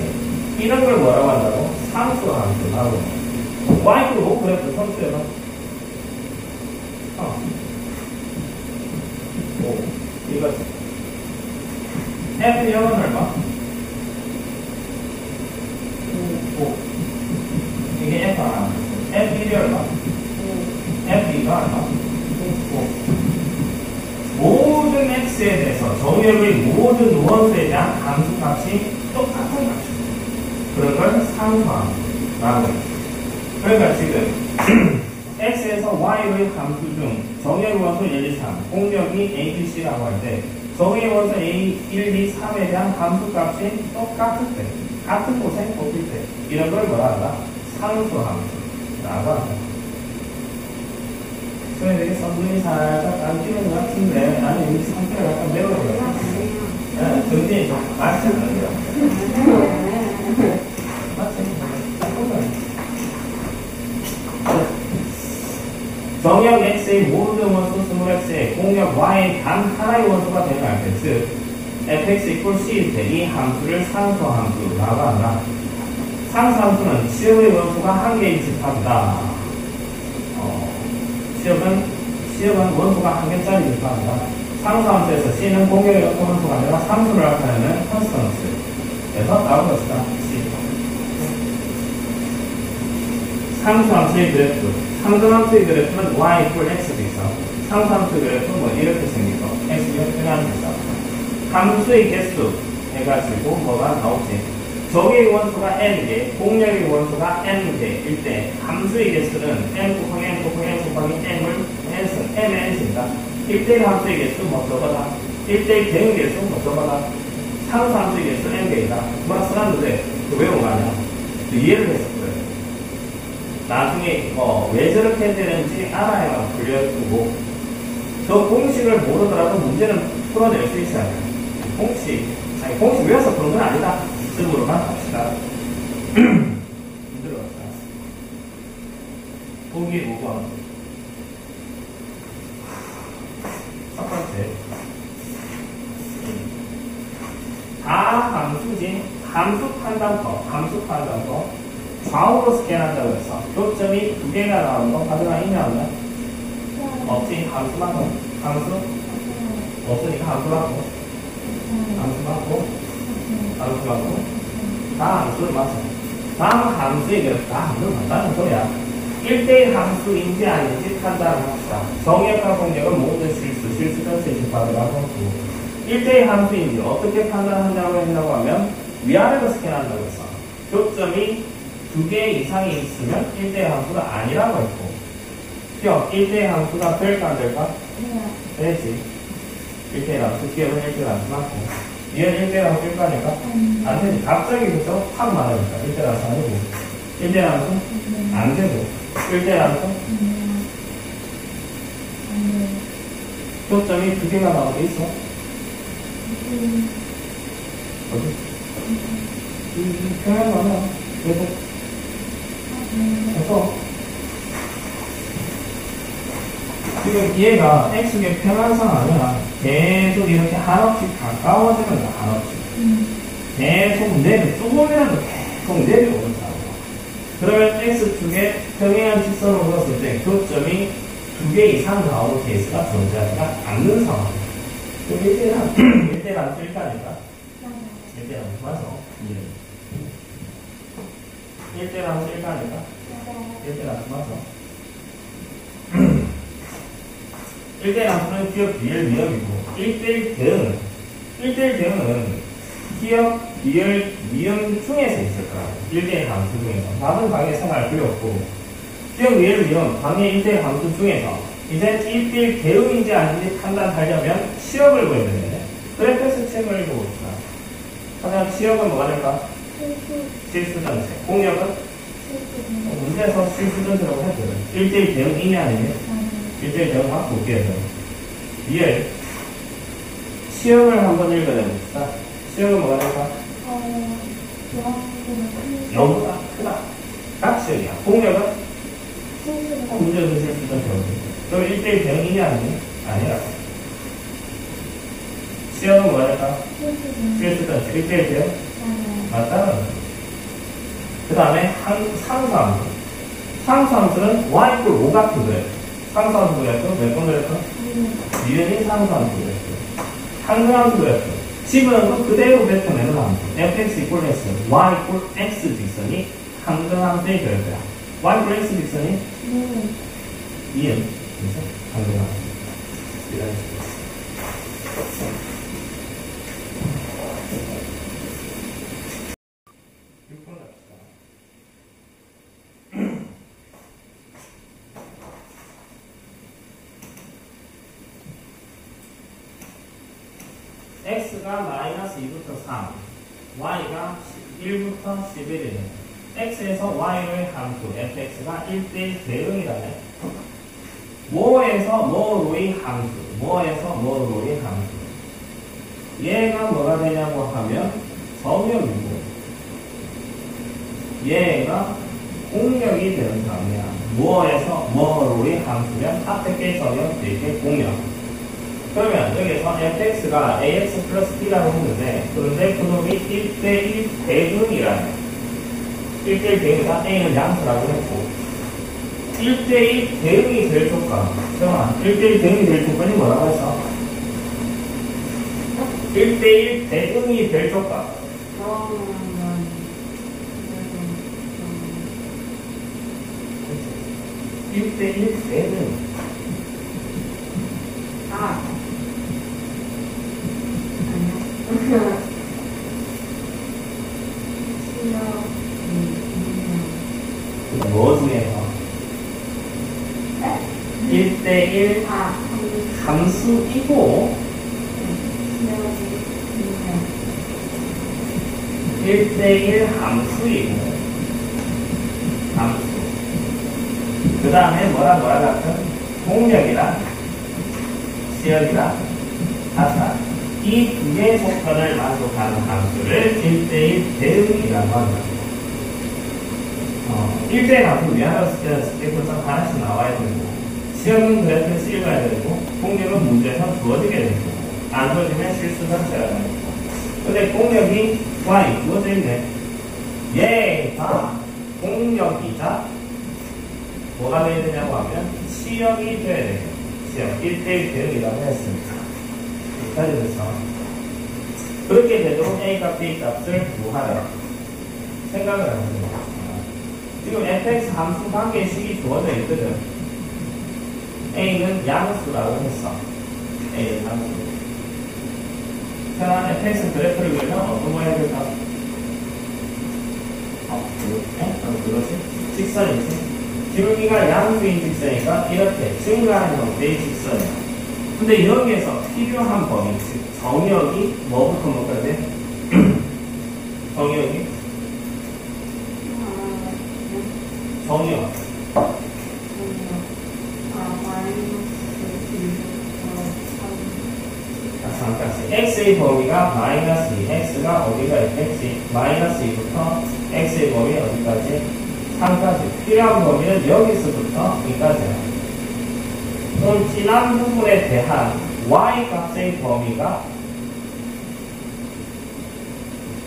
이런 걸 뭐라고 한다고? 상수와 함수라고. y로 그래프 선수해봐. 이거 f0은 얼마? 5. 이게 f 하나. f1이 얼마? f2가 얼마? 5. 모든 x에 대해서 정역의 모든 원수에 대한 함수값이 똑같은 값이다. 그런 걸 상수함수라고 해요. 그러니까 지금 x에서 y의 함수 중 정의 원소 1, 2, 3, 공력이 a, b, c라고 할 때 정의 원소 a, 1, 2, 3에 대한 함수 값이 똑같을 때, 같은 곳에 꼽힐 때 이런 걸 뭐라 한다? 상수 함수라고 한다. 그래 되게 썬눈이 살짝 감기는 것 같은데 나는 이 상태가 약간 매워요. 등진이 좀 맞지 않는데요. 맞지? 정역 x의 모든 원소 스몰 x의 공역 y의 단 하나의 원소가 되는 할 때, 즉 fx equal c일 때 이 함수를 상수 함수라고 한다. 상수 함수는 시험의 원소가 한 개인 집합이다. 시험은 원소가 한 개짜리 집합이다. 상수 함수에서 c는 공역의 어떤 원소가 아니라 상수를 나타내는 컨스턴트에서 나온 것이다. c. 상수 함수의 그래프. 상수함수의 그래프는 y equal x도 있어. 상수함수의 그래프는 뭐 이렇게 생기고 x는 표현하는 거 있어. 함수의 개수 해가지고 뭐가 나오지? 정의 원소가 n개, 공역의 원소가 n개일 때 함수의 개수는 n 곱하기 n 곱하기 n 곱하기 n을 n의 n입니다. 1대1 함수의 개수 뭐 저거다. 1대1 대응 개수 뭐 저거다. 상수함수의 개수 n개이다. 뭐라 써놨는데 그 왜 뭐가냐? 이해를 해서 그래요. 나중에 왜 저렇게 되는지 알아야만 풀려주고 저 공식을 모르더라도 문제는 풀어낼 수 있어야 돼요. 공식 외워서 그런 건 아니다. 습으로만 합시다. 들어갑시다. 보기 5번 첫 번째 다 함수지 함수 판단법 좌우로 스캔한다고 해서 교점이 두 개가 나오는 거 가져가 있냐 없냐? 없지. 함수 없으니까 함수 맞고 다 함수를 맞아. 다음 함수의 그래프 다 함수를 맞다는 소리야. 1대1 함수인지 아닌지 판단을 합시다. 정역과 공역은 모든 실수 전체 집합이라고 하고 1대1 함수인지 어떻게 판단한다고 했냐고 하면 위아래로 스캔한다고 했어. 교점이 두 개 이상이 있으면 1대1 함수가 아니라고 했고 1대1 함수가 될까 안 될까? 되지. 1대1 함수, 기억은 1대1 함수 맞고 얘는 1대1 함수 1가니까 안 되지. 갑자기 그죠? 확 많으니까 1대1 함수 아니고 1대1 함수? 안 되고 1대1 함수? 교점이 두 개가 나오는 게 있어? 어디? 평행 가면 그래서 지금 얘가 x의 평행상 아니야. 계속 이렇게 한없이 가까워지는 거야. 한없이 계속 조금이라도 계속 내려오는 상황. 그러면 x축에 평행한 직선을 그었을 때 교점이 두 개 이상 나오는 케이스가 존재하지가 않는 상황이야. 그럼 1대1 함수 1가니까 1대1 함수 맞아. 1대1 함수 1가니까 1대1 함수 맞아. 1대1 함수는 기억, 비열, 미역이고 1대1 대응은 기억, 비열, 미역 중에서 있을 거야. 1대1 함수 중에서. 다른 방에 생각할 필요 없고 기억, 비열, 미역 방의 1대1 함수 중에서 이제 1대1 대응인지 아닌지 판단하려면 시력을 보여야 그래프에서 책을 보고 있다. 하지만 시력은 뭐가 될까? 실수전체. 공역은? 문제에서 실수전체라고 해도 돼요. 1대1 대응이냐 아니냐? 1대1 대응 막 볼게요. 이해. 시험을 한번 읽어내봅시다. 시험은 뭐가 될까? 영보다 크다. 각시역이야. 공역은? 문제에서 실수전체라고 해요. 그럼 1대1 대응이냐 아니냐? 아니라. 시험은 뭐가 될까? 실수전체. 1대1 대응? 맞다. 그 다음에 상수함수. 상수함수는 y equal 5 같은 그래프. 상수함수 그래프 몇 번 그래프? 니은이 상수함수 그래프. 상수함수 그래프. 집어넣어서 그대로 뱉어내는 함수. fx equal x, y equal x 직선이 상수함수의 그래프야. y equal x 직선이 니은. 그래서 상수함수. 이런 식으로. x가 마이너스 2부터 3, y가 1부터 11이네. x에서 y의 함수 fx가 1대1 대응이라네. 뭐에서 뭐로의 함수, 뭐에서 뭐로의 함수. 얘가 뭐가 되냐고 하면 정역이고, 얘가 공역이 되는 상이야. 뭐에서 뭐로의 함수면 앞에 게 정역, 뒤에 공역. 그러면 여기서 fx가 ax 플러스 b라고 했는데, 그런데 그놈이 1대1 대응이라네. 1대1 대응이다. a는 양수라고 했고, 1대1 대응이 될 조건. 잠깐만, 1대1 대응이 될 조건이 뭐라고 했어? 1대1 대응이 될 조건. 1대1 대응. 아. 뭐 중에서? 1대1 함수이고 1대1 함수이고 함수. 그 다음에 뭐라 같은 공역이랑 시역이랑 같아. 이 두 개의 조건을 만족하는 함수를 1대1 대응이라고 한다. 1대1 함수 미안했을 때는 스테이크가 하나씩 나와야 되고, 시역은 그래프에서 읽어야 되고, 공역은 문제에서 주어지게 되고, 안 주어지면 실수 자체가 되고. 근데 공역이 y 주어져 있네. 얘가 공역이자 뭐가 되어야 되냐고 하면 시역이 되어야 돼요. 시역 1대1 대응이라고 했습니다. 여기까지 됐어. 그렇게 되도록 A값, B값을 구하라. 생각을 해보세요. 지금 fx 함수 관계식이 주어져 있거든. A는 양수라고 했어. A는 양수. 자, fx 그래프를 그리면 어떤 모양이 될까? 그렇지? 직선이지. 기울기가 양수인 직선이니까 이렇게 증가하는 형태의 직선이야. 근데 여기에서 필요한 범위, 즉 정역이 뭐부터 뭐까지? 정역이? 정역. 잠깐씩. x의 범위가 마이너스 2, x가 어디가 있겠지? 마이너스 2부터 x의 범위 어디까지? 3까지. 필요한 범위는 여기서부터 여기까지야. 그럼 지난 부분에 대한 y 값의 범위가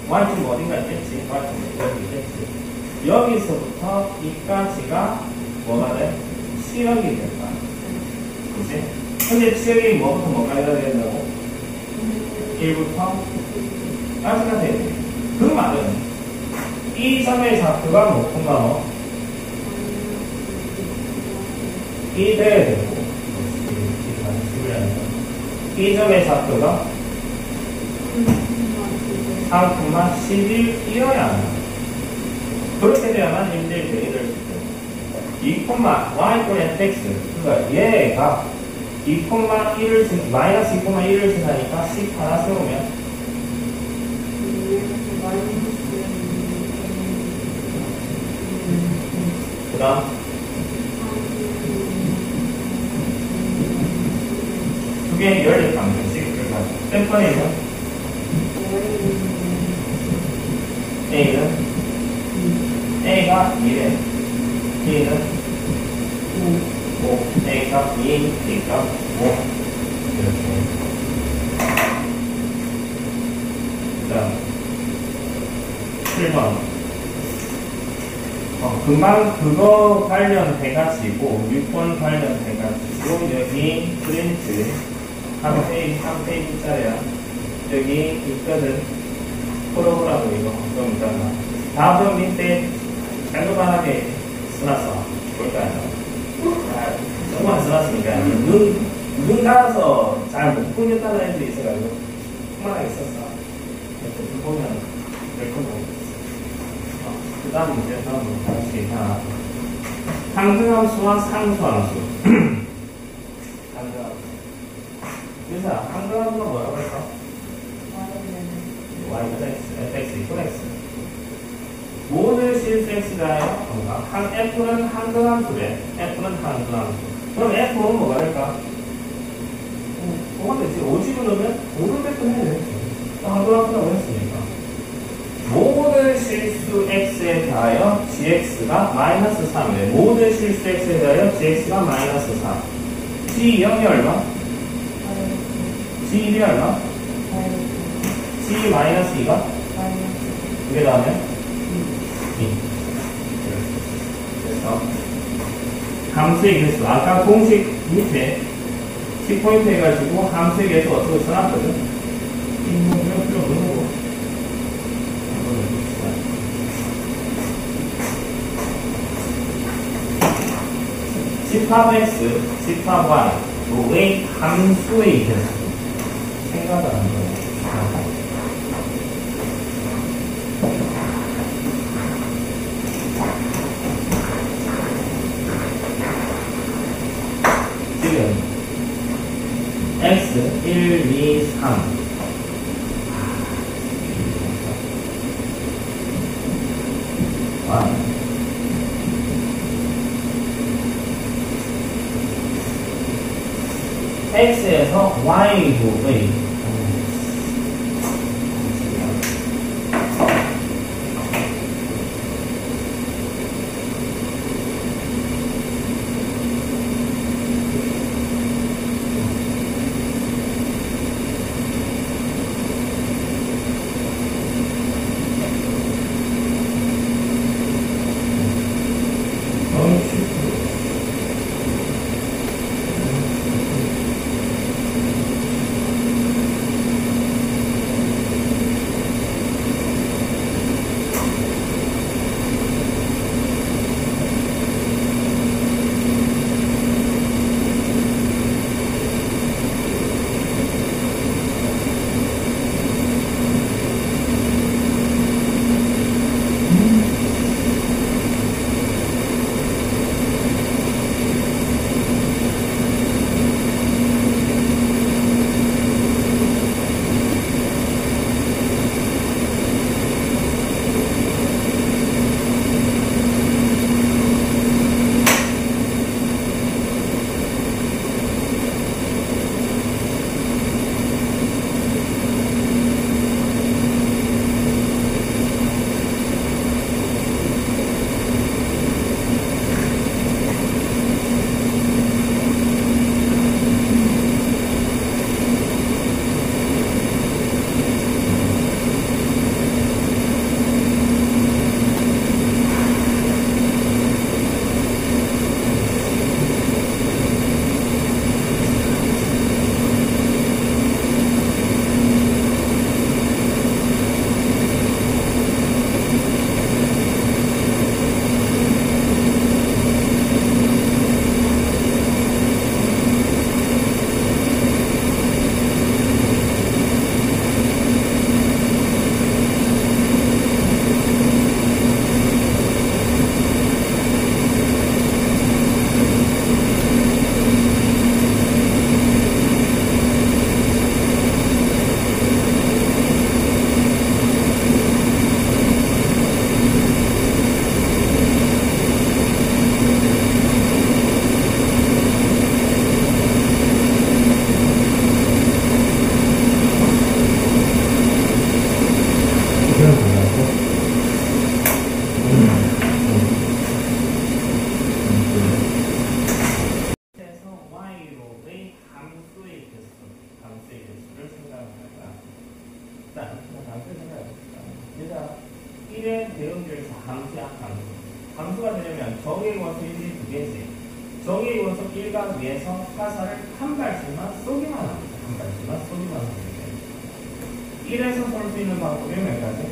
y축 어딘가 있겠지? y축 여기 있겠지? 여기서부터 이까지가 뭐가 돼? 시역이 될 거야. 그치? 근데 시역이 뭐부터 뭐까지 해야 된다고? 1부터 까지가 돼야 돼. 그 말은 이 점의 좌표가 높은가 뭐? 이 돼야 되고, 이 점의 좌표가 3,11이어야 한다. 그렇게 돼야만 1대1 대응이 될 수 있고, 2,y/fx, 그러니까 얘가 2,1을 마이너스 2,1을 지나니까 10 하나 세우면 그 다음 두 개의 연립 방정식 몇 번이죠? A는 A가 2래, B는 5, A가 2, B가 5 이렇게. 그 다음 7번 금방 그거 관련해가지고 6번 관련해가지고 여기 프린트 3페이지짜리야. 여기 있거든. 프로그램 이거 좀 있잖아. 다음 밑에 깔끔하게 써놨어. 볼까요? 정말 써놨으니까 눈 가서 잘 못 보겠다는 애들이 있어가지고 그만하게 썼어. 이렇게 보면 될 거고. 그 다음 문제 다음 다시 하나. 상등함수와 상수함수. 상등함수. 그래서 상등함수가 뭐라고 했어? 실수 x가요? f는 한등함수래. f는 한등함수. 그럼 f는 뭐가 될까? 뭐가 되지? 50을 넣으면 5를 뺐던 해야 돼. 한등함수라고 했으니까. 모든 실수 x에 대하여 gx가 마이너스 3이래. 모든 실수 x에 대하여 gx가 마이너스 3. g0이 얼마? g1이 얼마? g 마이너스 2가? 그 다음에 2. 그래서 함수의 개수 아까 공식 밑에 10포인트 해가지고 함수의 개수 어떻게 써놨거든? 이거 필요 없는 거고. 집합 x, 집합 y, 의 함수의 개수 생각을 하는 거예요. 지금 x 1, 2, 3 y x에서 y도의 함수가 되려면 정의 원소인지 두 개지. 정의 원소 1과 위에서 화살을 한 발씩만 쏘기만 합니다. 한 발씩만 쏘기만 합니다. 1에서 쏠 수 있는 방법이 몇 가지?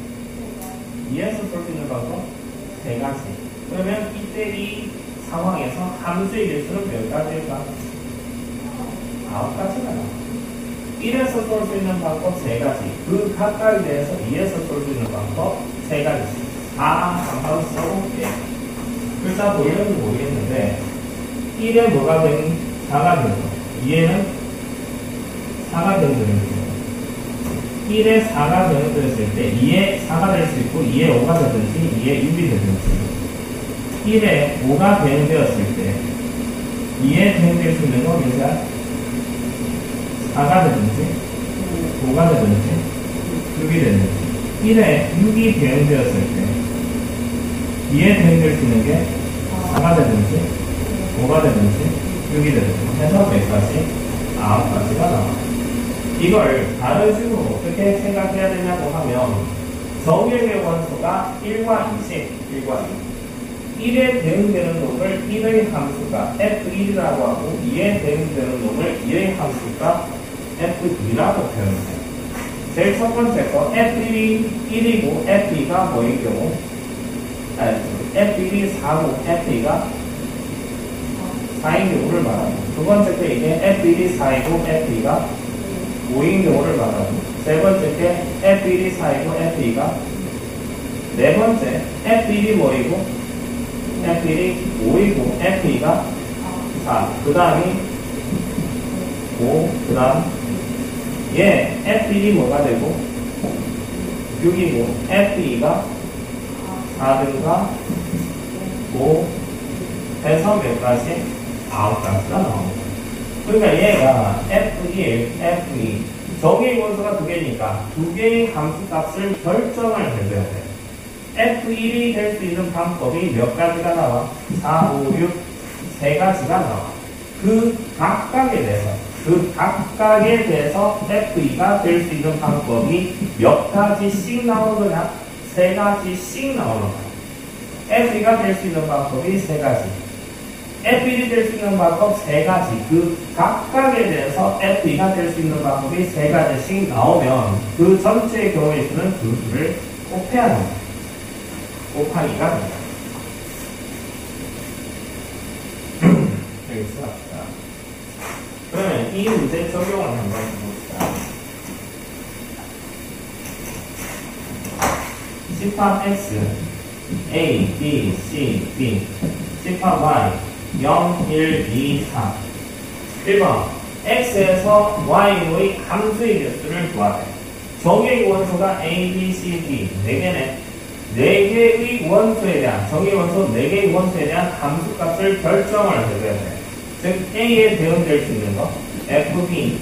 2에서 쏠 수 있는 방법? 세 가지. 그러면 이때 이 상황에서 함수의 개수는 몇 가지일까? 9가지가 나와. 1에서 쏠 수 있는 방법 세 가지. 그 각각에 대해서 2에서 쏠 수 있는 방법 세 가지. 한번 써볼게. 글자 보이는지 모르겠는데 1에 뭐가 된 4가 된 거, 2에는 4가 된 거예요. 1에 4가 변형되었을 때 2에 4가 될 수 있고 2에 5가 되든지 2에 6이 되든지 1에 5가 변형되었을 때 2에 변형될 수 있는 거 몇이야? 4가 되든지 5가 되든지 6이 되든지 1에 6이 변형되었을 때 2에 변형될 수 있는 게 4가 되든지 5가 되든지 6이 되든지 해서 몇 가지? 9가지가 나와요. 이걸 다른 식으로 어떻게 생각해야 되냐고 하면 정의의 원소가 1과 2씩 1과 2 1에 대응되는 놈을 1의 함수가 F1이라고 하고 2에 대응되는 놈을 2의 함수가 F2라고 표현해요. 제일 첫 번째 거 F1이 1이고 F2가 뭐인 경우 F1이 4고 F2가 4인 경우를 말하고 두 번째 게 이게 F1이 4이고 F2가 5인 경우를 말하고 세 번째 게 F1이 4이고 F2가 네 번째 F1이 뭐이고 F1이 5이고 F2가 4 그 다음이 5 그 다음 얘 F1이 뭐가 되고 6이고 F2가 4등과 5 해서 몇 가지? 9가지가 나옵니다. 그러니까 얘가 F1, F2 정의의 원소가 두 개니까 두 개의 함수값을 결정을 해줘야 돼. F1이 될 수 있는 방법이 몇 가지가 나와? 4, 5, 6 세 가지가 나와. 그 각각에 대해서 F2가 될 수 있는 방법이 몇 가지씩 나오는 거냐? 세 가지씩 나오는 거야. F2가 될 수 있는 방법이 세 가지. F1이 될 수 있는 방법 세 가지. 그 각각에 대해서 F2가 될 수 있는 방법이 세 가지씩 나오면 그 전체의 경우의 수는 두 수를 곱해야 합니다. 곱하기가 됩니다. 여기 쓰랍시다. 그러면 이 문제 적용을 한번 해봅시다. 집합 X, A, B, C, D, 집합 Y, 0, 1, 2, 3. 1번, X에서 Y의 함수의 개수를 구하래. 정의의 원소가 A, B, C, D 4개네. 4개의 원소에 대한, 정의의 원소 4개의 원소에 대한 함수값을 결정을 해줘야 돼. 즉, A에 대응될 수 있는 거, FB,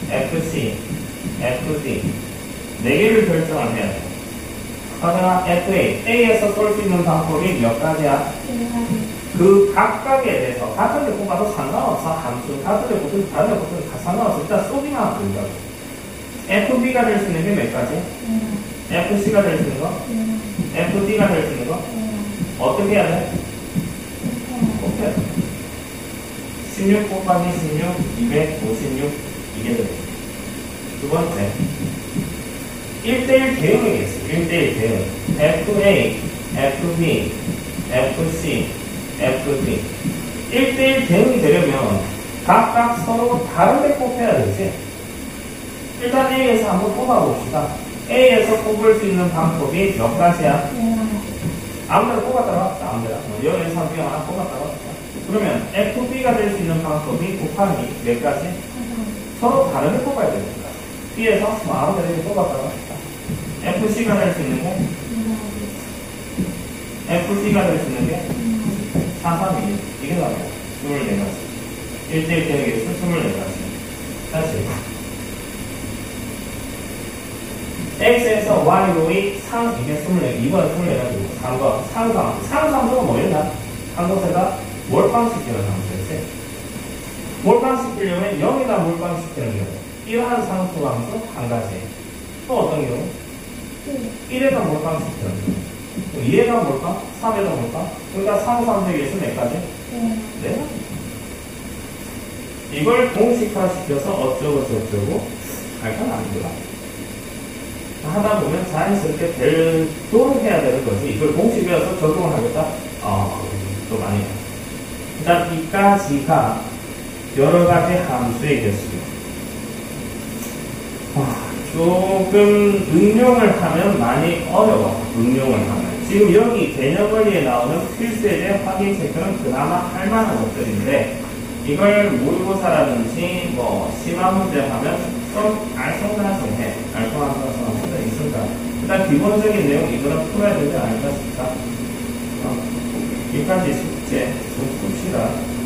FC, FD 4개를 결정을 해야 돼. 그러나 FA, A에서 쏠 수 있는 방법이 몇 가지야? 그 각각에 대해서 같은 데 뽑아도 상관없어. 함수 같은 데 뽑든 다른 데 뽑든 다 상관없어. 일단 쏘기만 된다고. FB가 될 수 있는 게 몇 가지? FC가 될 수 있는 거? FD가 될 수 있는 거? 어떻게 해야 돼? 곱해야 돼. 16 곱하기 16, 256 이게 되죠. 두 번째 1대1 대응이겠어. 1대1 대응. FA, FB, FC, FD 1대1 대응이 되려면 각각 서로 다른데 곱해야 되지. 일단 A에서 한번 뽑아봅시다. A에서 뽑을 수 있는 방법이 몇 가지야? 아무데나 뽑았다가 합시다. 아무데나. 여기에서 한 개 하나 뽑았다가 합시다. 그러면 FB가 될 수 있는 방법이 곱하기 몇 가지? 서로 다른데 뽑아야 됩니다. B에서 아무데나 이렇게 뽑았다가 합시다. FC가 될 수 있는 게? FC가 될 수 있는 게? 4, 3, 2. 이게 나와요. 24가지. 1대1 대응에서 24가지. 다시. X에서 Y로의 이게 24, 2번 24가지고, 3번, 상수가 뭐였나? 상수세가 몰빵시키는 상수였지. 몰빵시키려면 0이나 몰빵시키는 경우. 이러한 상수 함수 한 가지. 또 어떤 경우? 1에다 몰빵시키는 경우. 2에다 몰빵? 3에다 몰빵? 그러니까 상수 함수의 개수 몇 가지? 네. 이걸 공식화시켜서 어쩌고 저쩌고 할 건 아니구나. 하다 보면 자연스럽게 별도로 해야 되는 거지. 이걸 공식이어서 적용을 하겠다? 또 많이. 일단 이까지가 여러 가지 함수의 개수. 조금 응용을 하면 많이 어려워. 응용을 하면. 지금 여기 개념 원리에 나오는 필수에 대한 확인 체크는 그나마 할 만한 것들인데 이걸 모의고사라든지 뭐 심화 문제 하면 좀 알쏭달쏭해. 알쏭달쏭한 수도 있을까? 일단 기본적인 내용 이거는 풀어야 되지 않을까 싶다. 여기까지 숙제 좀 풉시다.